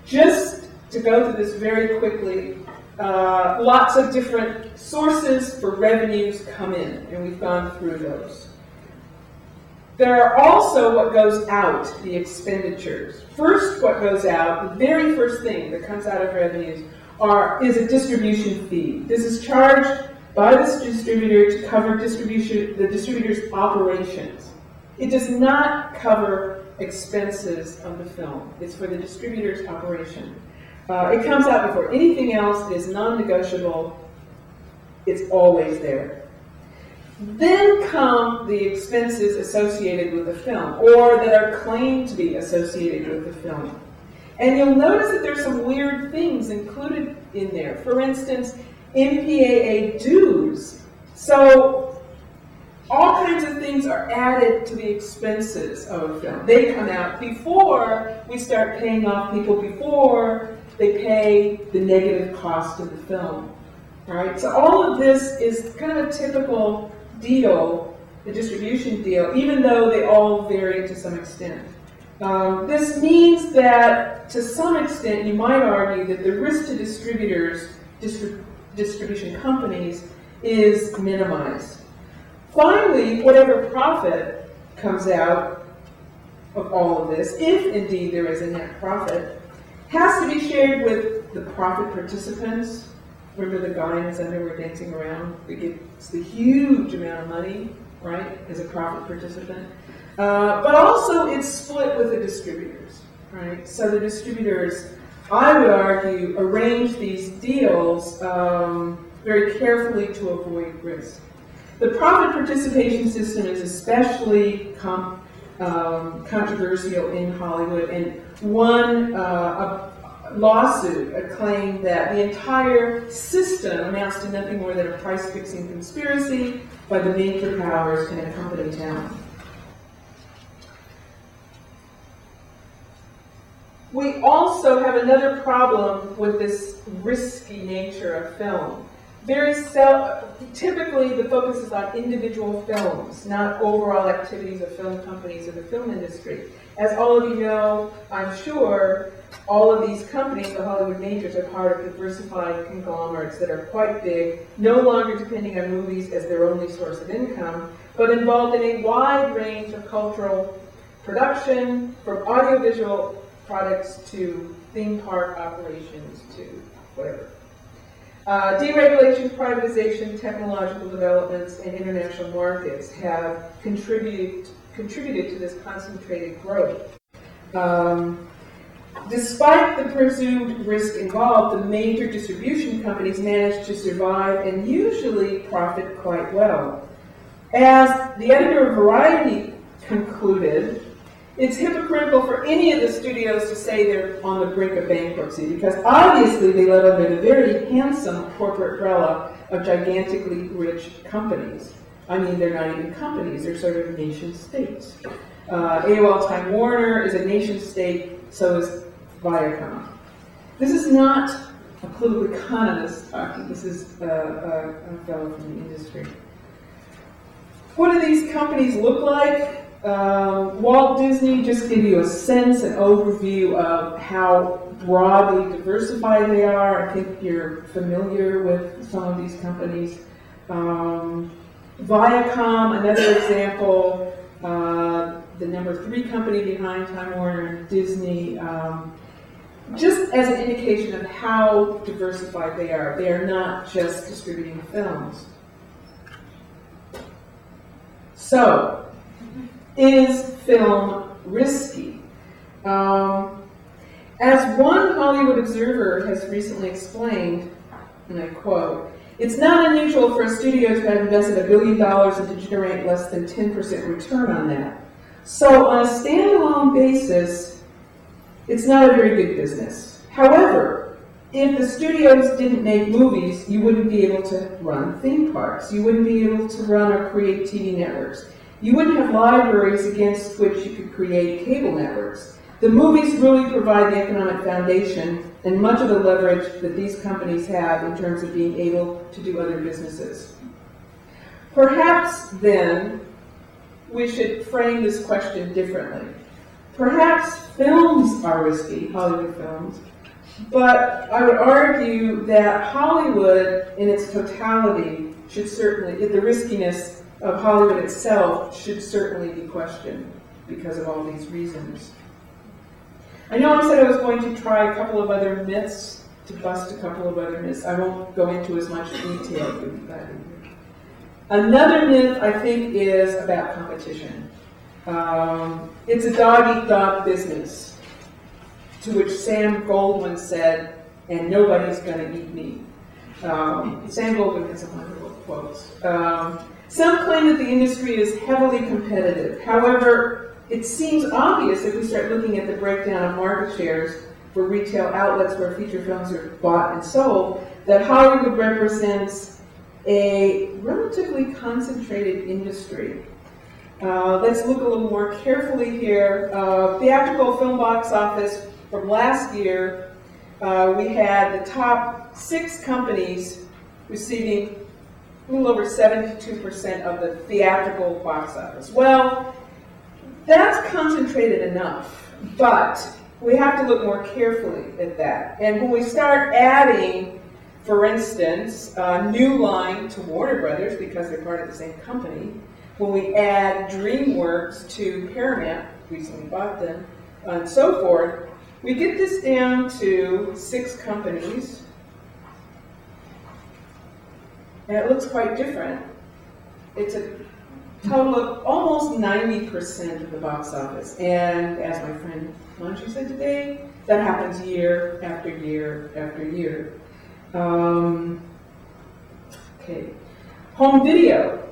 Speaker 4: Just to go through this very quickly, lots of different sources for revenues come in, and we've gone through those. There are also what goes out, the expenditures. First, what goes out, the very first thing that comes out of revenues is a distribution fee. This is charged by this distributor to cover the distributor's operations. It does not cover expenses of the film. It's for the distributor's operation. It comes out before anything else. It is non-negotiable. It's always there. Then come the expenses associated with the film, or that are claimed to be associated with the film. And you'll notice that there's some weird things included in there. For instance, MPAA dues. So all kinds of things are added to the expenses of a film. They come out before we start paying off people, before they pay the negative cost of the film. Right? So all of this is kind of a typical deal, the distribution deal, even though they all vary to some extent. This means that, to some extent, you might argue that the risk to distributors, distribution companies, is minimized. Finally, whatever profit comes out of all of this, if indeed there is a net profit, has to be shared with the profit participants. Remember the guy in his underwear dancing around? He gets the huge amount of money, right, as a profit participant. But also it's split with the distributors, right? So the distributors, I would argue, arrange these deals very carefully to avoid risk. The profit participation system is especially controversial in Hollywood, and one lawsuit claimed that the entire system amounts to nothing more than a price-fixing conspiracy by the major powers in a company town. We also have another problem with this risky nature of film. Typically the focus is on individual films, not overall activities of film companies or the film industry. As all of you know, I'm sure, all of these companies, the Hollywood majors, are part of diversified conglomerates that are quite big, no longer depending on movies as their only source of income, but involved in a wide range of cultural production, from audiovisual products to theme park operations to whatever. Deregulation, privatization, technological developments, and international markets have contributed to this concentrated growth. Despite the presumed risk involved, the major distribution companies manage to survive and usually profit quite well. As the editor of Variety concluded, it's hypocritical for any of the studios to say they're on the brink of bankruptcy, because obviously they live under the very handsome corporate umbrella of gigantically rich companies. I mean, they're not even companies, they're sort of nation states. AOL Time Warner is a nation state, so is Viacom. This is not a political economist talking, this is a fellow from the industry. What do these companies look like? Walt Disney, just to give you a sense, an overview of how broadly diversified they are. I think you're familiar with some of these companies. Viacom, another example, the number 3 company behind Time Warner and Disney, just as an indication of how diversified they are. They are not just distributing films. So, is film risky? As one Hollywood observer has recently explained, and I quote, "It's not unusual for a studio to have invested $1 billion and to generate less than 10% return on that. So on a standalone basis, it's not a very good business. However, if the studios didn't make movies, you wouldn't be able to run theme parks. You wouldn't be able to run or create TV networks. You wouldn't have libraries against which you could create cable networks. The movies really provide the economic foundation and much of the leverage that these companies have in terms of being able to do other businesses." Perhaps, then, we should frame this question differently. Perhaps films are risky, Hollywood films, but I would argue that Hollywood in its totality should certainly, the riskiness of Hollywood itself should certainly be questioned because of all these reasons. I know I said I was going to try a couple of other myths, to bust a couple of other myths. I won't go into as much detail with that. Another myth, I think, is about competition. It's a dog-eat-dog business, to which Sam Goldwyn said, and nobody's going to eat me. Sam Goldwyn has some wonderful quotes. Some claim that the industry is heavily competitive. However, it seems obvious if we start looking at the breakdown of market shares for retail outlets where feature films are bought and sold, that Hollywood represents a relatively concentrated industry. Let's look a little more carefully here. Theatrical film box office from last year, we had the top 6 companies receiving a little over 72% of the theatrical box office. Well, that's concentrated enough, but we have to look more carefully at that. And when we start adding, for instance, New Line to Warner Brothers, because they're part of the same company, when we add DreamWorks to Paramount, recently bought them, and so forth, we get this down to 6 companies. And it looks quite different. It's a total of almost 90% of the box office. And as my friend Manju said today, that happens year after year after year. Okay. Home video.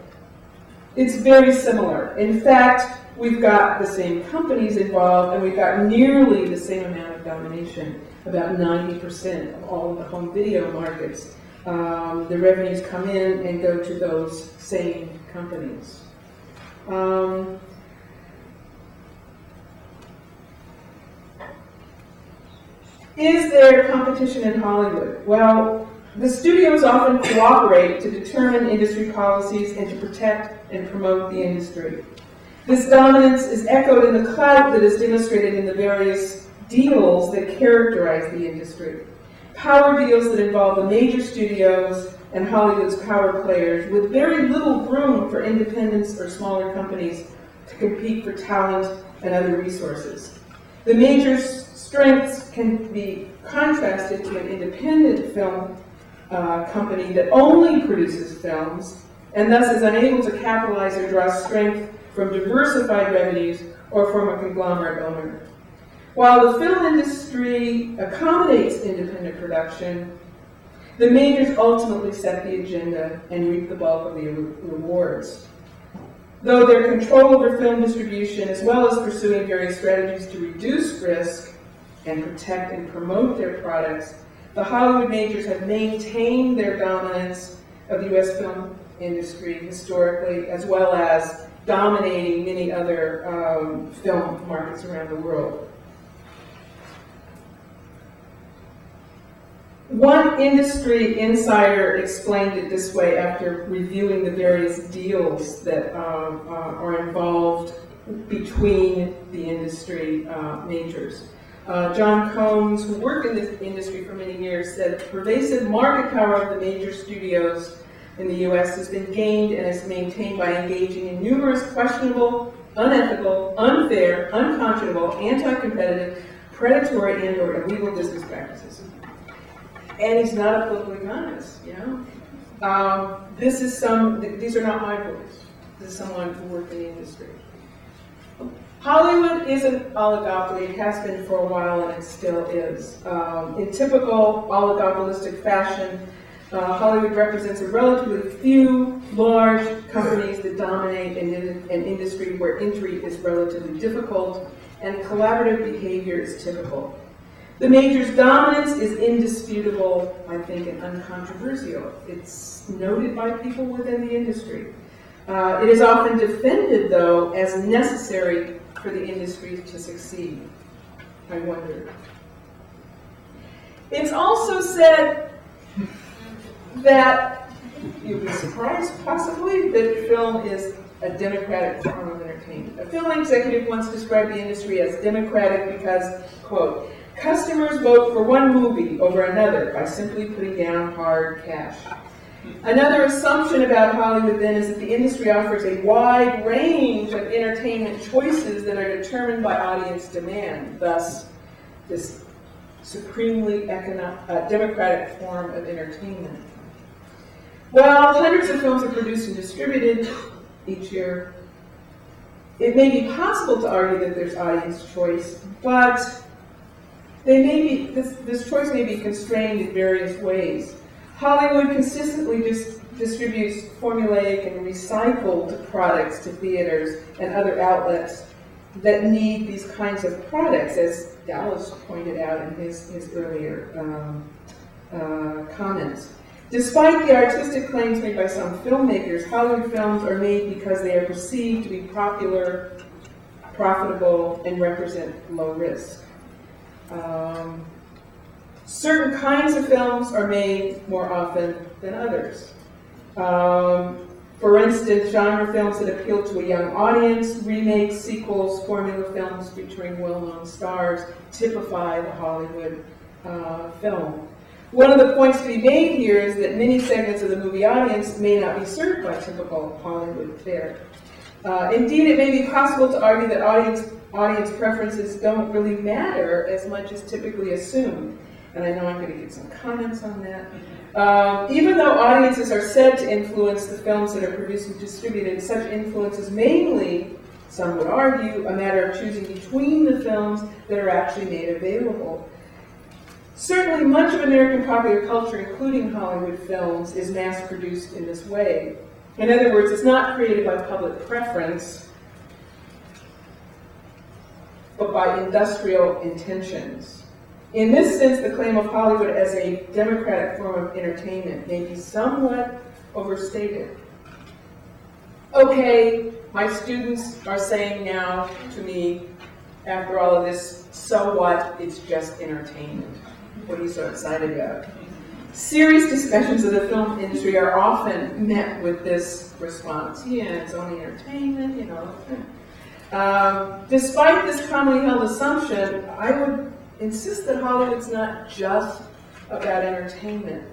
Speaker 4: It's very similar. In fact, we've got the same companies involved, and we've got nearly the same amount of domination, about 90% of all of the home video markets. The revenues come in and go to those same companies. Is there competition in Hollywood? Well, the studios often cooperate to determine industry policies and to protect and promote the industry. This dominance is echoed in the clout that is demonstrated in the various deals that characterize the industry. Power deals that involve the major studios and Hollywood's power players with very little room for independents or smaller companies to compete for talent and other resources. The major strengths can be contrasted to an independent film company that only produces films and thus is unable to capitalize or draw strength from diversified revenues or from a conglomerate owner. While the film industry accommodates independent production, the majors ultimately set the agenda and reap the bulk of the rewards. Though their control over film distribution, as well as pursuing various strategies to reduce risk and protect and promote their products, the Hollywood majors have maintained their dominance of the U.S. film industry historically, as well as dominating many other film markets around the world. One industry insider explained it this way after reviewing the various deals that are involved between the industry majors. John Combs, who worked in this industry for many years, said the pervasive market power of the major studios in the U.S. has been gained and is maintained by engaging in numerous questionable, unethical, unfair, unconscionable, anti-competitive, predatory, and/or illegal business practices. And he's not a political economist, you know. These are not my words. This is someone who worked in the industry. Hollywood is an oligopoly. It has been for a while, and it still is. In typical oligopolistic fashion, Hollywood represents a relatively few large companies that dominate an industry where entry is relatively difficult and collaborative behavior is typical. The major's dominance is indisputable, I think, and uncontroversial. It's noted by people within the industry. It is often defended, though, as necessary for the industry to succeed. I wonder. It's also said that, you'll be surprised, possibly, that film is a democratic form of entertainment. A film executive once described the industry as democratic because, quote, customers vote for one movie over another by simply putting down hard cash. Another assumption about Hollywood then is that the industry offers a wide range of entertainment choices that are determined by audience demand, thus this supremely democratic form of entertainment. Well, hundreds of films are produced and distributed each year. It may be possible to argue that there's audience choice, but this choice may be constrained in various ways. Hollywood consistently distributes formulaic and recycled products to theaters and other outlets that need these kinds of products, as Dallas pointed out in his earlier comments. Despite the artistic claims made by some filmmakers, Hollywood films are made because they are perceived to be popular, profitable, and represent low risk. Certain kinds of films are made more often than others. For instance, genre films that appeal to a young audience, remakes, sequels, formula films featuring well-known stars typify the Hollywood film. One of the points to be made here is that many segments of the movie audience may not be served by typical Hollywood fare. Indeed, it may be possible to argue that audience preferences don't really matter as much as typically assumed. And I know I'm going to get some comments on that. Even though audiences are said to influence the films that are produced and distributed, such influence is mainly, some would argue, a matter of choosing between the films that are actually made available. Certainly, much of American popular culture, including Hollywood films, is mass-produced in this way. In other words, it's not created by public preference, but by industrial intentions. In this sense, the claim of Hollywood as a democratic form of entertainment may be somewhat overstated. Okay, my students are saying now to me, after all of this, so what? It's just entertainment. What are you so excited about? Serious discussions of the film industry are often met with this response. Yeah, it's only entertainment, you know. Despite this commonly held assumption, I would insist that Hollywood's not just about entertainment.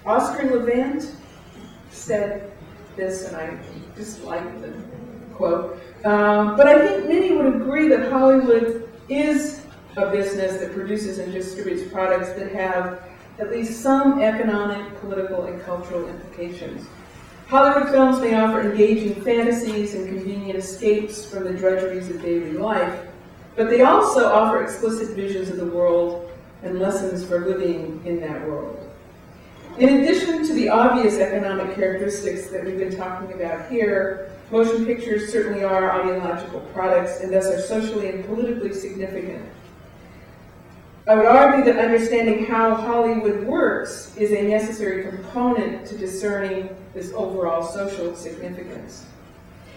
Speaker 4: Oscar Levant said this, and I dislike the quote, but I think many would agree that Hollywood is a business that produces and distributes products that have at least some economic, political, and cultural implications. Hollywood films may offer engaging fantasies and convenient escapes from the drudgeries of daily life, but they also offer explicit visions of the world and lessons for living in that world. In addition to the obvious economic characteristics that we've been talking about here, motion pictures certainly are ideological products and thus are socially and politically significant. I would argue that understanding how Hollywood works is a necessary component to discerning this overall social significance.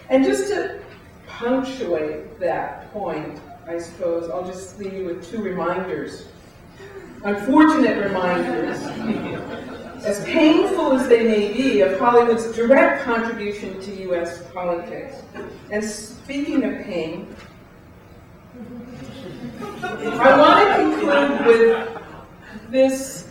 Speaker 4: And just to punctuate that point, I suppose I'll just leave you with two reminders. Unfortunate reminders, as painful as they may be, of Hollywood's direct contribution to U.S. politics. And speaking of pain, I want to conclude with this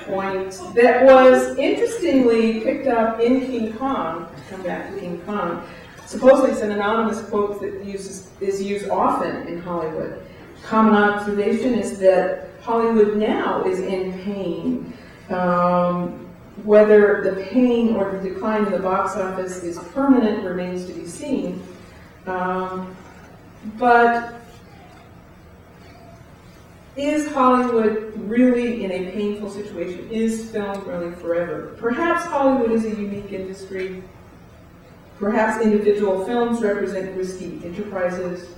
Speaker 4: point that was interestingly picked up in King Kong, to come back to King Kong. Supposedly it's an anonymous quote that is used often in Hollywood. Common observation is that Hollywood now is in pain. Whether the pain or the decline in the box office is permanent remains to be seen. But is Hollywood really in a painful situation? Is film really forever? Perhaps Hollywood is a unique industry. Perhaps individual films represent risky enterprises.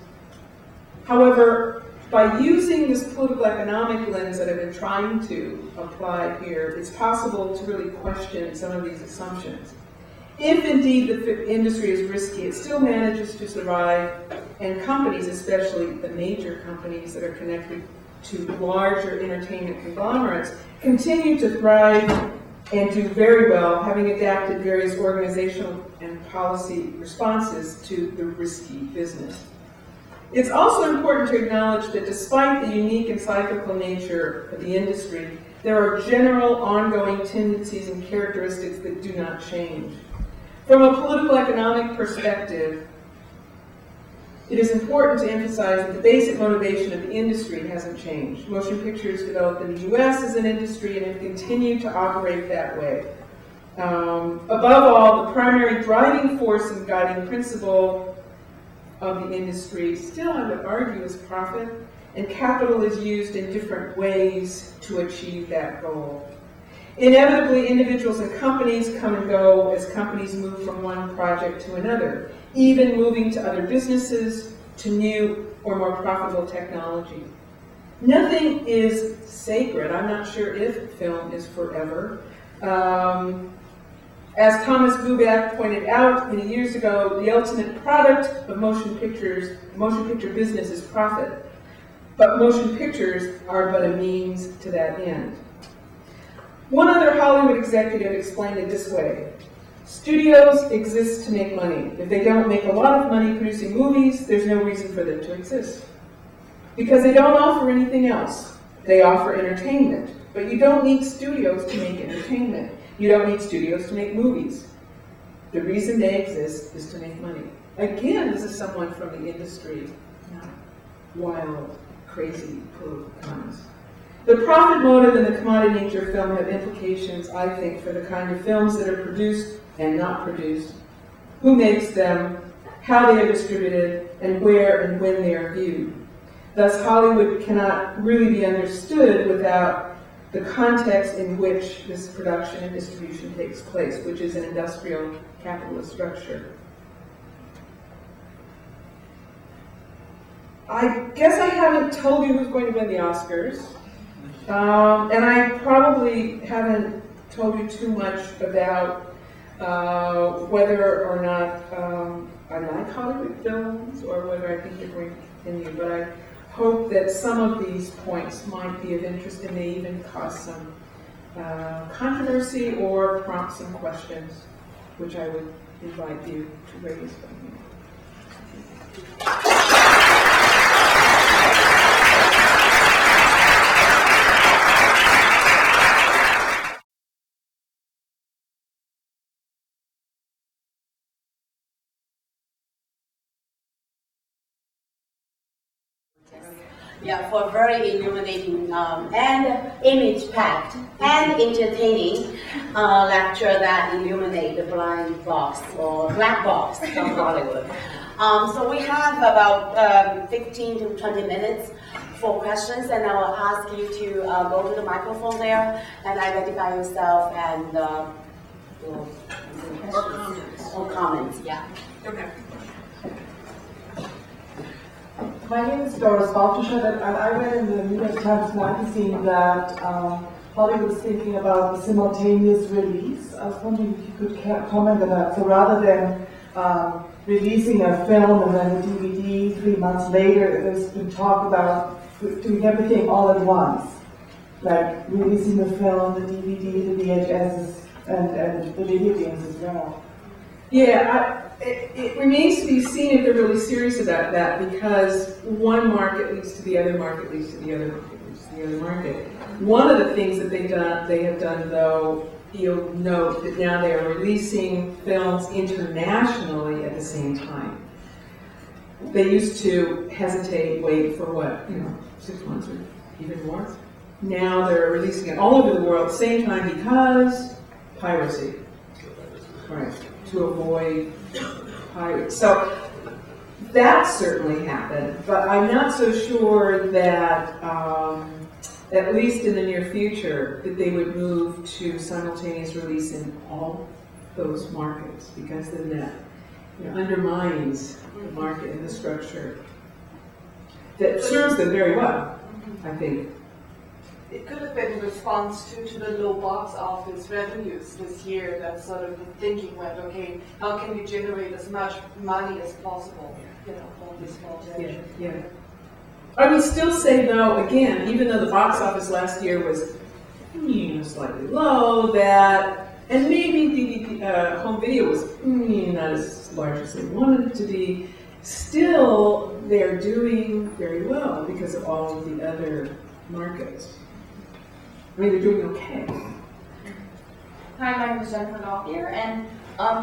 Speaker 4: However, by using this political economic lens that I've been trying to apply here, it's possible to really question some of these assumptions. If indeed the industry is risky, it still manages to survive, and companies, especially the major companies that are connected to larger entertainment conglomerates, continue to thrive and do very well, having adapted various organizational and policy responses to the risky business. It's also important to acknowledge that despite the unique and cyclical nature of the industry, there are general ongoing tendencies and characteristics that do not change. From a political economic perspective, it is important to emphasize that the basic motivation of the industry hasn't changed. Motion pictures developed in the U.S. as an industry and have continued to operate that way. Above all, the primary driving force and guiding principle of the industry, still I would argue, is profit. and capital is used in different ways to achieve that goal. Inevitably, individuals and companies come and go as companies move from one project to another, even moving to other businesses, to new or more profitable technology. Nothing is sacred. I'm not sure if film is forever. As Thomas Buback pointed out many years ago, the ultimate product of motion picture business is profit. But motion pictures are but a means to that end. One other Hollywood executive explained it this way: studios exist to make money. If they don't make a lot of money producing movies, there's no reason for them to exist. Because they don't offer anything else. They offer entertainment. But you don't need studios to make entertainment. You don't need studios to make movies. The reason they exist is to make money. Again, this is someone from the industry, not wild, crazy political comments. The profit motive and the commodity nature of film have implications, I think, for the kind of films that are produced and not produced, who makes them, how they are distributed, and where and when they are viewed. Thus, Hollywood cannot really be understood without the context in which this production and distribution takes place, which is an industrial capitalist structure. I guess I haven't told you who's going to win the Oscars, and I probably haven't told you too much about whether or not I like Hollywood films or whether I think they're going to continue, but I hope that some of these points might be of interest and may even cause some controversy or prompt some questions, which I would invite you to raise from here.
Speaker 1: Yeah, for a very illuminating and image-packed and entertaining lecture that illuminate the blind box or black box of Hollywood. So we have about 15 to 20 minutes for questions, and I will ask you to go to the microphone there and identify yourself and or comments. Yeah.
Speaker 4: Okay.
Speaker 5: My name is Doris Baltusha, and I read in the New York Times Magazine that Hollywood is thinking about the simultaneous release. I was wondering if you could comment on that. So rather than releasing a film and then a DVD 3 months later, there's been talk about doing everything all at once, like releasing the film, the DVD, the VHS, and the video games as well.
Speaker 4: Yeah, it remains to be seen if they're really serious about that, because one market leads to the other market, leads to the other market, leads to the other market. One of the things that they have done, though, you'll note that now they are releasing films internationally at the same time. They used to hesitate, wait for what, 6 months or even more. Now they're releasing it all over the world at the same time because piracy. Right. To avoid pirates. So that certainly happened, but I'm not so sure that, at least in the near future, that they would move to simultaneous release in all those markets, because then that undermines the market and the structure that serves them very well, I think.
Speaker 6: It could have been in response to the low box office revenues this year, that sort of the thinking went, okay, how can we generate as much money as possible, from this small generation?
Speaker 4: Yeah. I would still say, though, again, even though the box office last year was slightly low, and maybe home video was not as large as they wanted it to be, still they're doing very well because of all of the other markets. I mean, they're doing okay.
Speaker 7: Hi, my name is Jennifer Gauthier, and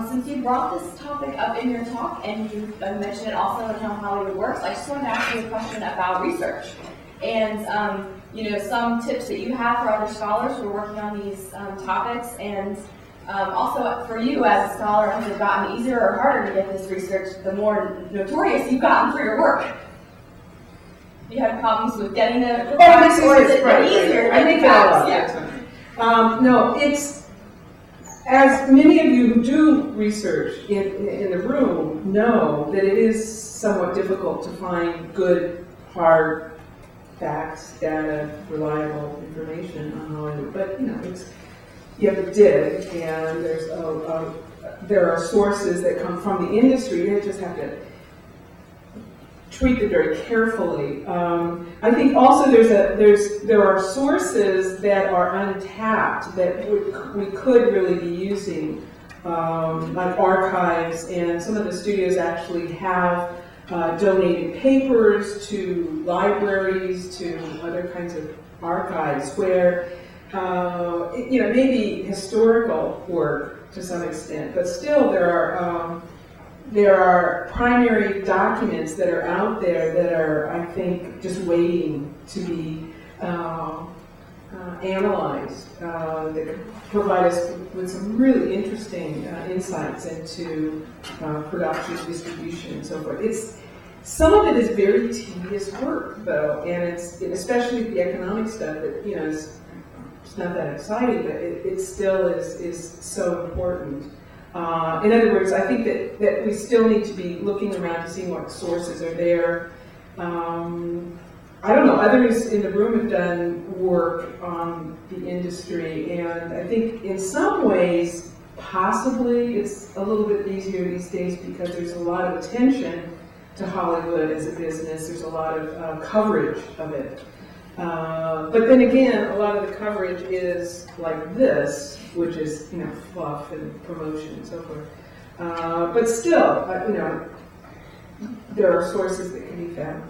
Speaker 7: since you brought this topic up in your talk and you mentioned it also in how Hollywood works, I just wanted to ask you a question about research and some tips that you have for other scholars who are working on these topics, and also for you as a scholar, has it gotten easier or harder to get this research the more notorious you've gotten for your work? You had problems with getting the
Speaker 4: Oh,
Speaker 7: facts,
Speaker 4: this
Speaker 7: or is
Speaker 4: is
Speaker 7: it
Speaker 4: right.
Speaker 7: easier?
Speaker 4: I think that a lot.
Speaker 7: Yeah.
Speaker 4: No, it's, as many of you who do research in the room know that it is somewhat difficult to find good, hard facts, data, reliable information on Hollywood. But, you have to dig, and there are sources that come from the industry. You just have to treat them very carefully. I think also there are sources that are untapped that we could really be using, like archives, and some of the studios actually have donated papers to libraries, to other kinds of archives where maybe historical work to some extent, but still there are primary documents that are out there that are, I think, just waiting to be analyzed, that could provide us with some really interesting insights into production, distribution, and so forth. Some of it is very tedious work, though, and especially the economic stuff that, it's not that exciting, but it still is so important. In other words, I think that we still need to be looking around to see what sources are there. I don't know, others in the room have done work on the industry, and I think in some ways, possibly it's a little bit easier these days because there's a lot of attention to Hollywood as a business. There's a lot of coverage of it. But then again, a lot of the coverage is like this, which is, fluff and promotion and so forth. But still, there are sources that can be found.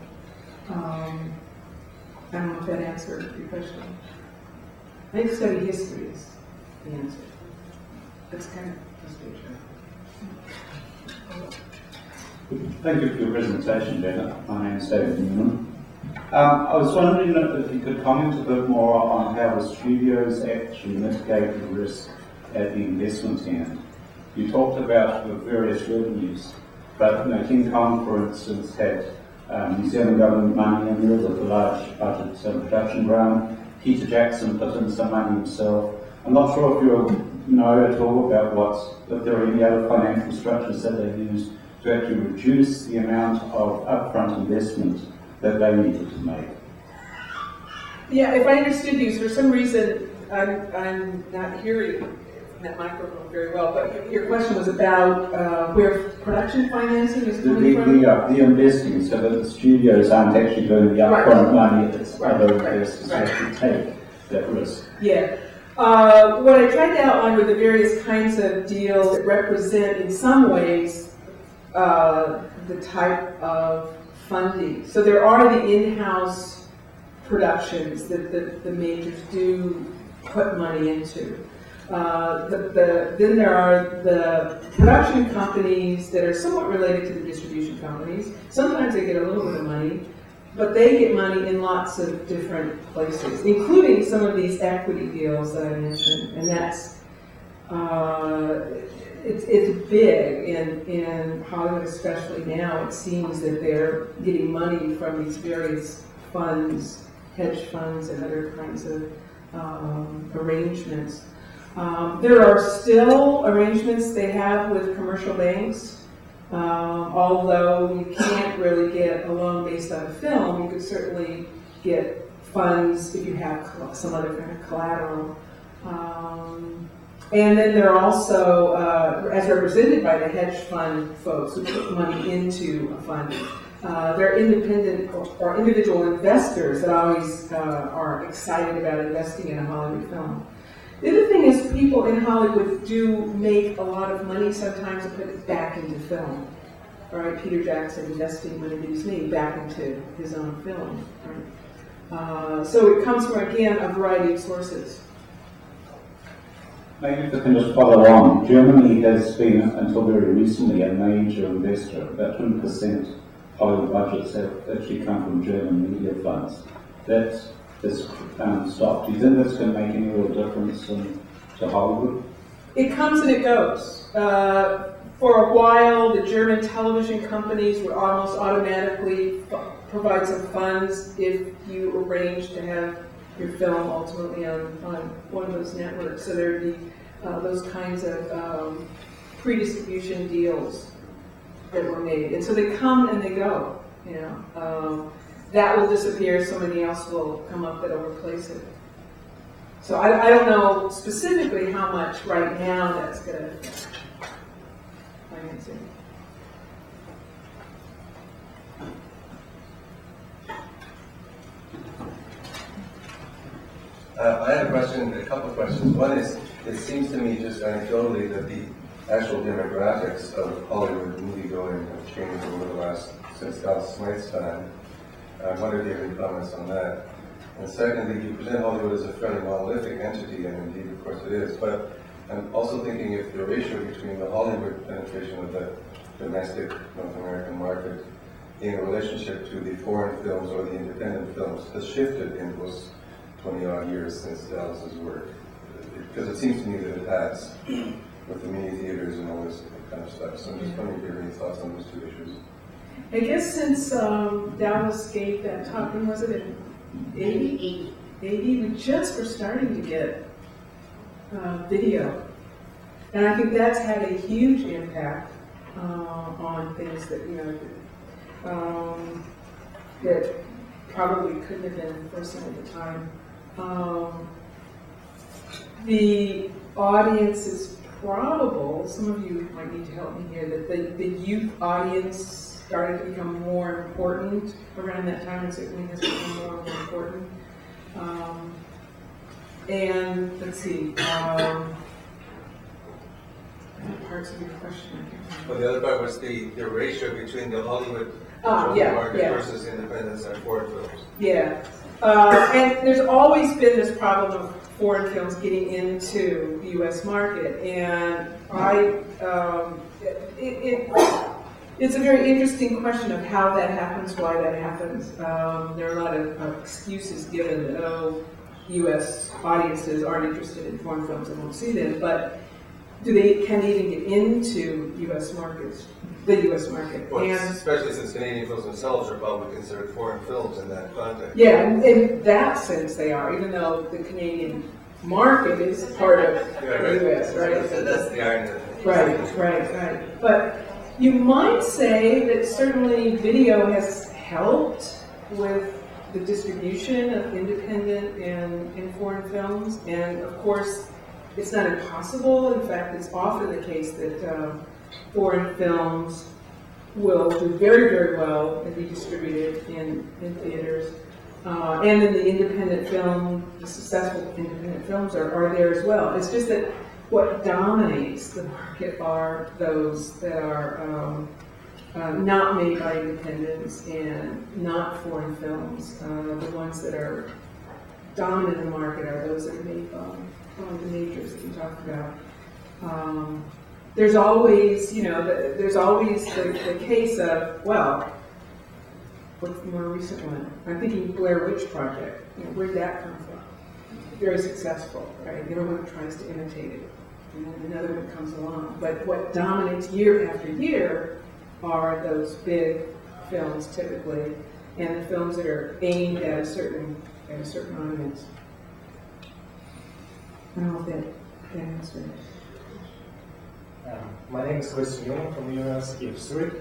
Speaker 4: I don't know if that answered your question. I think study history is the answer. That's kind of the stage.
Speaker 8: Thank you for your presentation, Jenna. My name is David Newman. I was wondering if you could comment a bit more on how the studios actually mitigate the risk at the investment end. You talked about the various revenues, but King Kong, for instance, had New Zealand government money in there with a large budget production grant. Peter Jackson put in some money himself. I'm not sure if you know at all about if there are any other financial structures that they use to actually reduce the amount of upfront investment that they needed to make.
Speaker 4: Yeah, if I understood you, for some reason I'm not hearing that microphone very well, but your question was about where production financing is coming from?
Speaker 8: The investing, so that the studios aren't actually doing the upfront money, it's other investors actually take that risk.
Speaker 4: Yeah. What I tried to outline were the various kinds of deals that represent, in some ways, the type of funding. So there are the in-house productions that the majors do put money into. Then there are the production companies that are somewhat related to the distribution companies. Sometimes they get a little bit of money, but they get money in lots of different places, including some of these equity deals that I mentioned. And that's it's big in Hollywood, especially now. It seems that they're getting money from these various funds, hedge funds, and other kinds of arrangements. There are still arrangements they have with commercial banks. Although you can't really get a loan based on a film, you could certainly get funds if you have some other kind of collateral. And then there are also, as represented by the hedge fund folks who put money into a fund, they're independent or individual investors that always are excited about investing in a Hollywood film. The other thing is people in Hollywood do make a lot of money sometimes and put it back into film. All right, Peter Jackson investing money that he's made back into his own film. Right? So it comes from, again, a variety of sources.
Speaker 8: Maybe if I can just follow on, Germany has been, until very recently, a major investor. About 20% Hollywood budgets have actually come from German media funds. That has stopped. Do you think that's going to make any real difference to Hollywood?
Speaker 4: It comes and it goes. For a while, the German television companies would almost automatically provide some funds if you arrange to have your film ultimately on one of those networks. So there'd be those kinds of pre-distribution deals that were made. And so they come and they go, you know. That will disappear, somebody else will come up that will replace it. So I don't know specifically how much right now that's going to affect financing.
Speaker 9: I have a couple of questions. One is, it seems to me just anecdotally that the actual demographics of Hollywood moviegoing have changed over the last, since Smythe's time. I wonder if you have any comments on that. And secondly, you present Hollywood as a fairly monolithic entity, and indeed, of course, it is. But I'm also thinking if the ratio between the Hollywood penetration of the domestic North American market in relationship to the foreign films or the independent films has shifted in those 20-odd years since Dallas's work. Because it seems to me that it has, with the mini theaters and all this kind of stuff. So I'm just wondering if you have any thoughts on those two issues.
Speaker 4: I guess since Dallas gave that talk, when was it, in 80? 80, we just were starting to get video. And I think that's had a huge impact on things that, you know, that probably couldn't have been foreseen at the time. The audience is probable, some of you might need to help me here, that the youth audience started to become more important around that time, and certainly has become more and more important. And let's see, parts of your question.
Speaker 9: Well, the other part was the ratio between the Hollywood market versus independents and foreign films.
Speaker 4: Yeah, and there's always been this problem of foreign films getting into the U.S. market, and it's a very interesting question of how that happens, why that happens. There are a lot of excuses given that, U.S. audiences aren't interested in foreign films and won't see them, but can they even get into U.S. markets, the U.S. market?
Speaker 9: Well,
Speaker 4: and
Speaker 9: especially since Canadian films themselves are probably considered foreign films in that context.
Speaker 4: yeah, in that sense they are, even though the Canadian market is part of the U.S., right?
Speaker 9: That's the irony.
Speaker 4: Right. But you might say that certainly video has helped with the distribution of independent and foreign films, and of course, it's not impossible. In fact, it's often the case that foreign films will do very, very well and be distributed in theaters. And in the independent film, the successful independent films are there as well. It's just that what dominates the market are those that are not made by independents and not foreign films. The ones that are dominant in the market are those that are made by the majors that we talked about. There's always, there's always the case of, well, what's the more recent one? I'm thinking Blair Witch Project. Where'd that come from? Very successful, right? Everyone tries to imitate it, and then another one comes along. But what dominates year after year are those big films, typically, and the films that are aimed at a certain audience. I don't know if that answers it.
Speaker 10: My name is Chris Jung from the University of Zurich.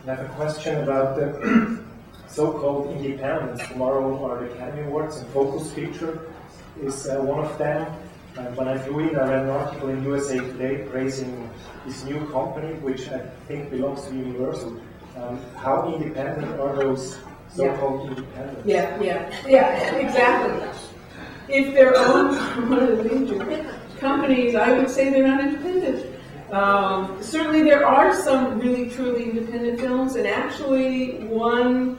Speaker 10: I have a question about the so-called independents. Tomorrow are the Academy Awards, and Focus Feature is one of them. When I flew in, I read an article in USA Today praising this new company, which I think belongs to Universal. How independent are those so-called independents?
Speaker 4: Yeah, exactly. If they're on one of the major companies, I would say they're not independent. Certainly there are some really truly independent films, and actually one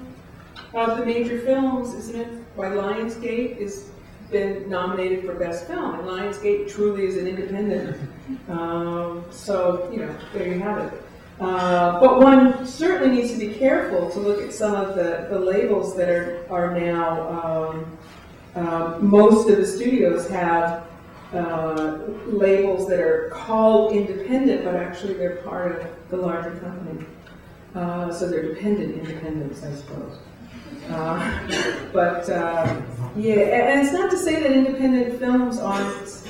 Speaker 4: of the major films, isn't it, by Lionsgate, has been nominated for Best Film, and Lionsgate truly is an independent. So, there you have it. But one certainly needs to be careful to look at some of the labels that are now, most of the studios have labels that are called independent, but actually they're part of the larger company. So they're dependent independents, I suppose. Yeah, and it's not to say that independent films aren't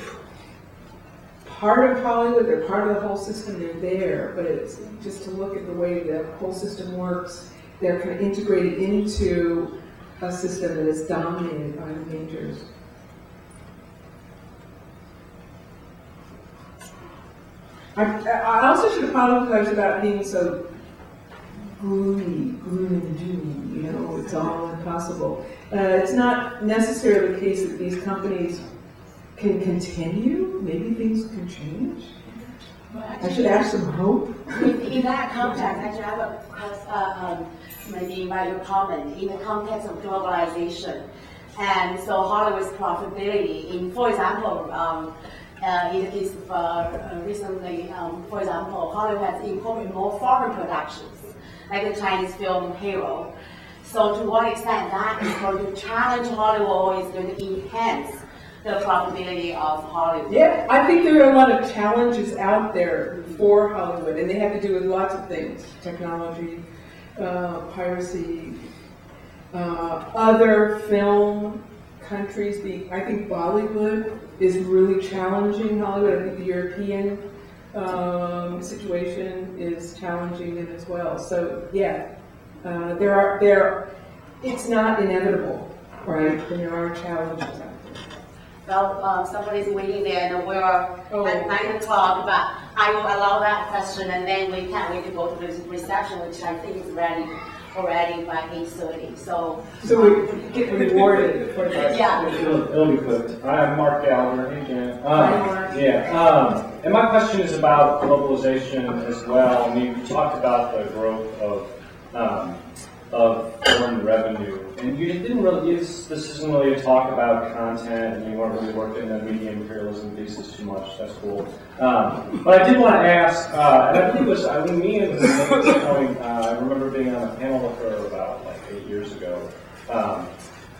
Speaker 4: part of Hollywood, they're part of the whole system, they're there, but it's just to look at the way the whole system works, they're kind of integrated into a system that is dominated by the majors. I also should apologize about being so gloomy and doomy, you know, it's all impossible. It's not necessarily the case that these companies can continue. Maybe things can change. I should have some hope.
Speaker 1: In that context, actually, I have maybe invite your comment in the context of globalization, and so Hollywood's profitability. In, for example, in the case of recently, for example, Hollywood has imported more foreign productions, like the Chinese film Hero. So to what extent that is going to challenge Hollywood or is going to enhance the profitability of Hollywood?
Speaker 4: Yeah, I think there are a lot of challenges out there for Hollywood, and they have to do with lots of things: technology, piracy, other film countries. I think Bollywood is really challenging Hollywood. I think the European situation is challenging it as well. So yeah, it's not inevitable, right? And there are challenges out there.
Speaker 1: Well, somebody's waiting there, and we're at 9 o'clock, but I will allow that question, and then we can't wait to go to the reception, which I think is ready already by 8:30. So
Speaker 4: we get rewarded for that.
Speaker 1: Yeah.
Speaker 11: It'll be quick. I'm Mark Gallagher. Hey, Jan.
Speaker 4: Hi, Mark.
Speaker 11: Yeah. And my question is about globalization as well. I mean, you talked about the growth of foreign revenue, and you didn't really use, this isn't really a talk about content, and you weren't really working the media imperialism thesis too much. That's cool. But I did want to ask, and I believe it was, me and I remember being on a panel with her about like 8 years ago,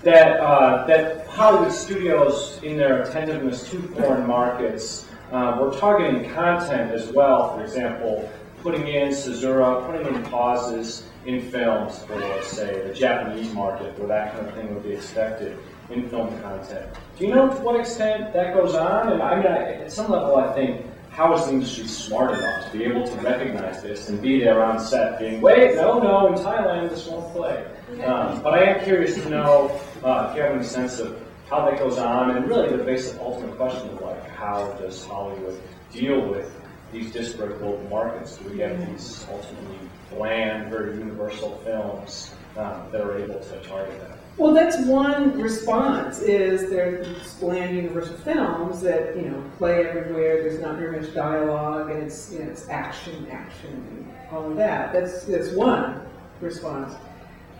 Speaker 11: that Hollywood studios, in their attentiveness to foreign markets, were targeting content as well. For example, putting in caesura, putting in pauses in films for, say, the Japanese market, where that kind of thing would be expected in film content. Do you know to what extent that goes on? And I mean, at some level, I think, how is the industry smart enough to be able to recognize this and be there on set being, wait, no, in Thailand, this won't play. But I am curious to know if you have any sense of how that goes on, and really the basic ultimate question of, like, how does Hollywood deal with these disparate global markets? Do we get these ultimately bland, very universal films that are able to target that?
Speaker 4: Well, that's one response, is there's bland universal films that, play everywhere, there's not very much dialogue, and it's action, and all of that. That's one response.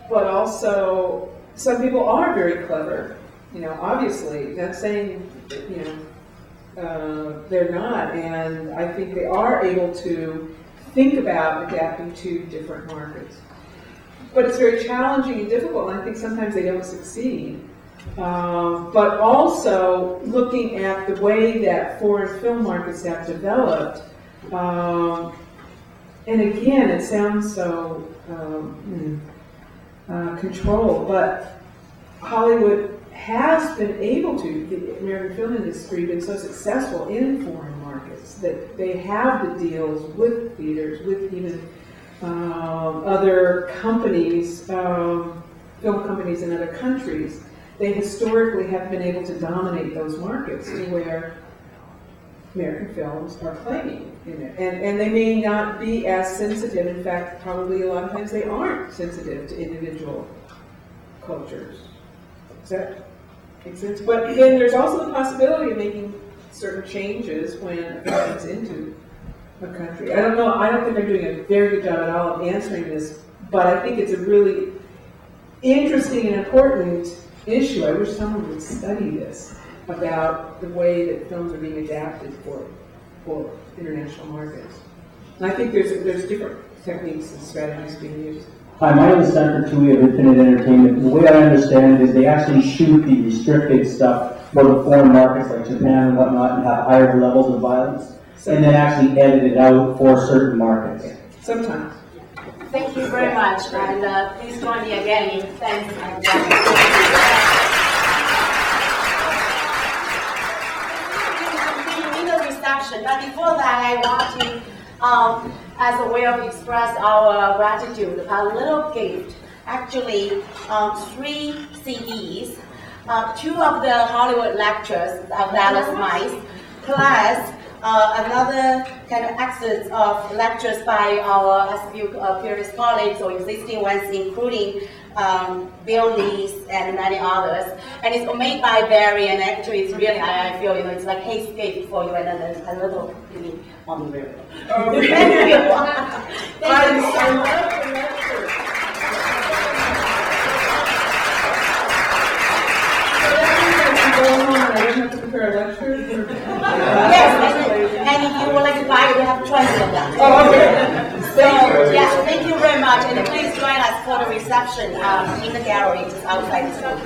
Speaker 4: But also, some people are very clever, obviously, not saying, they're not, and I think they are able to think about adapting to different markets. But it's very challenging and difficult, and I think sometimes they don't succeed. But also, looking at the way that foreign film markets have developed, and again, it sounds so controlled, but Hollywood has been able to, the American film industry, been so successful in foreign markets that they have the deals with theaters, with even other companies, film companies in other countries. They historically have been able to dominate those markets to where American films are playing in it. And they may not be as sensitive. In fact, probably a lot of times they aren't sensitive to individual cultures. Does that make sense? But then there's also the possibility of making certain changes when a film comes into a country. I don't know, I don't think I'm doing a very good job at all of answering this, but I think it's a really interesting and important issue. I wish someone would study this, about the way that films are being adapted for international markets. And I think there's different techniques and strategies being used.
Speaker 12: Hi, my name is Senator Tui of Infinite Entertainment. The way I understand it is they actually shoot the restricted stuff for the foreign markets like Japan and whatnot and have higher levels of violence, and then actually edit it out for certain markets.
Speaker 4: Sometimes.
Speaker 1: Thank you very much, and please join me again in thanks and in the reception. But before that, I want to, as a way of express our gratitude, a little gift. Actually, 3 CDs, 2 of the Hollywood lectures of Dallas Smythe, plus another kind of excerpts of lectures by our previous colleagues or existing ones, including Bill Lee's and many others. And it's made by Barry, and actually it's really, I feel, it's like his gift for you, and then a little maybe on the real. Thank you. Thank you. Yes, and if you would like to buy it, we have 20 of them.
Speaker 4: Oh, okay.
Speaker 1: So, yes, thank you very much, and please join us for the reception in the gallery just outside the school.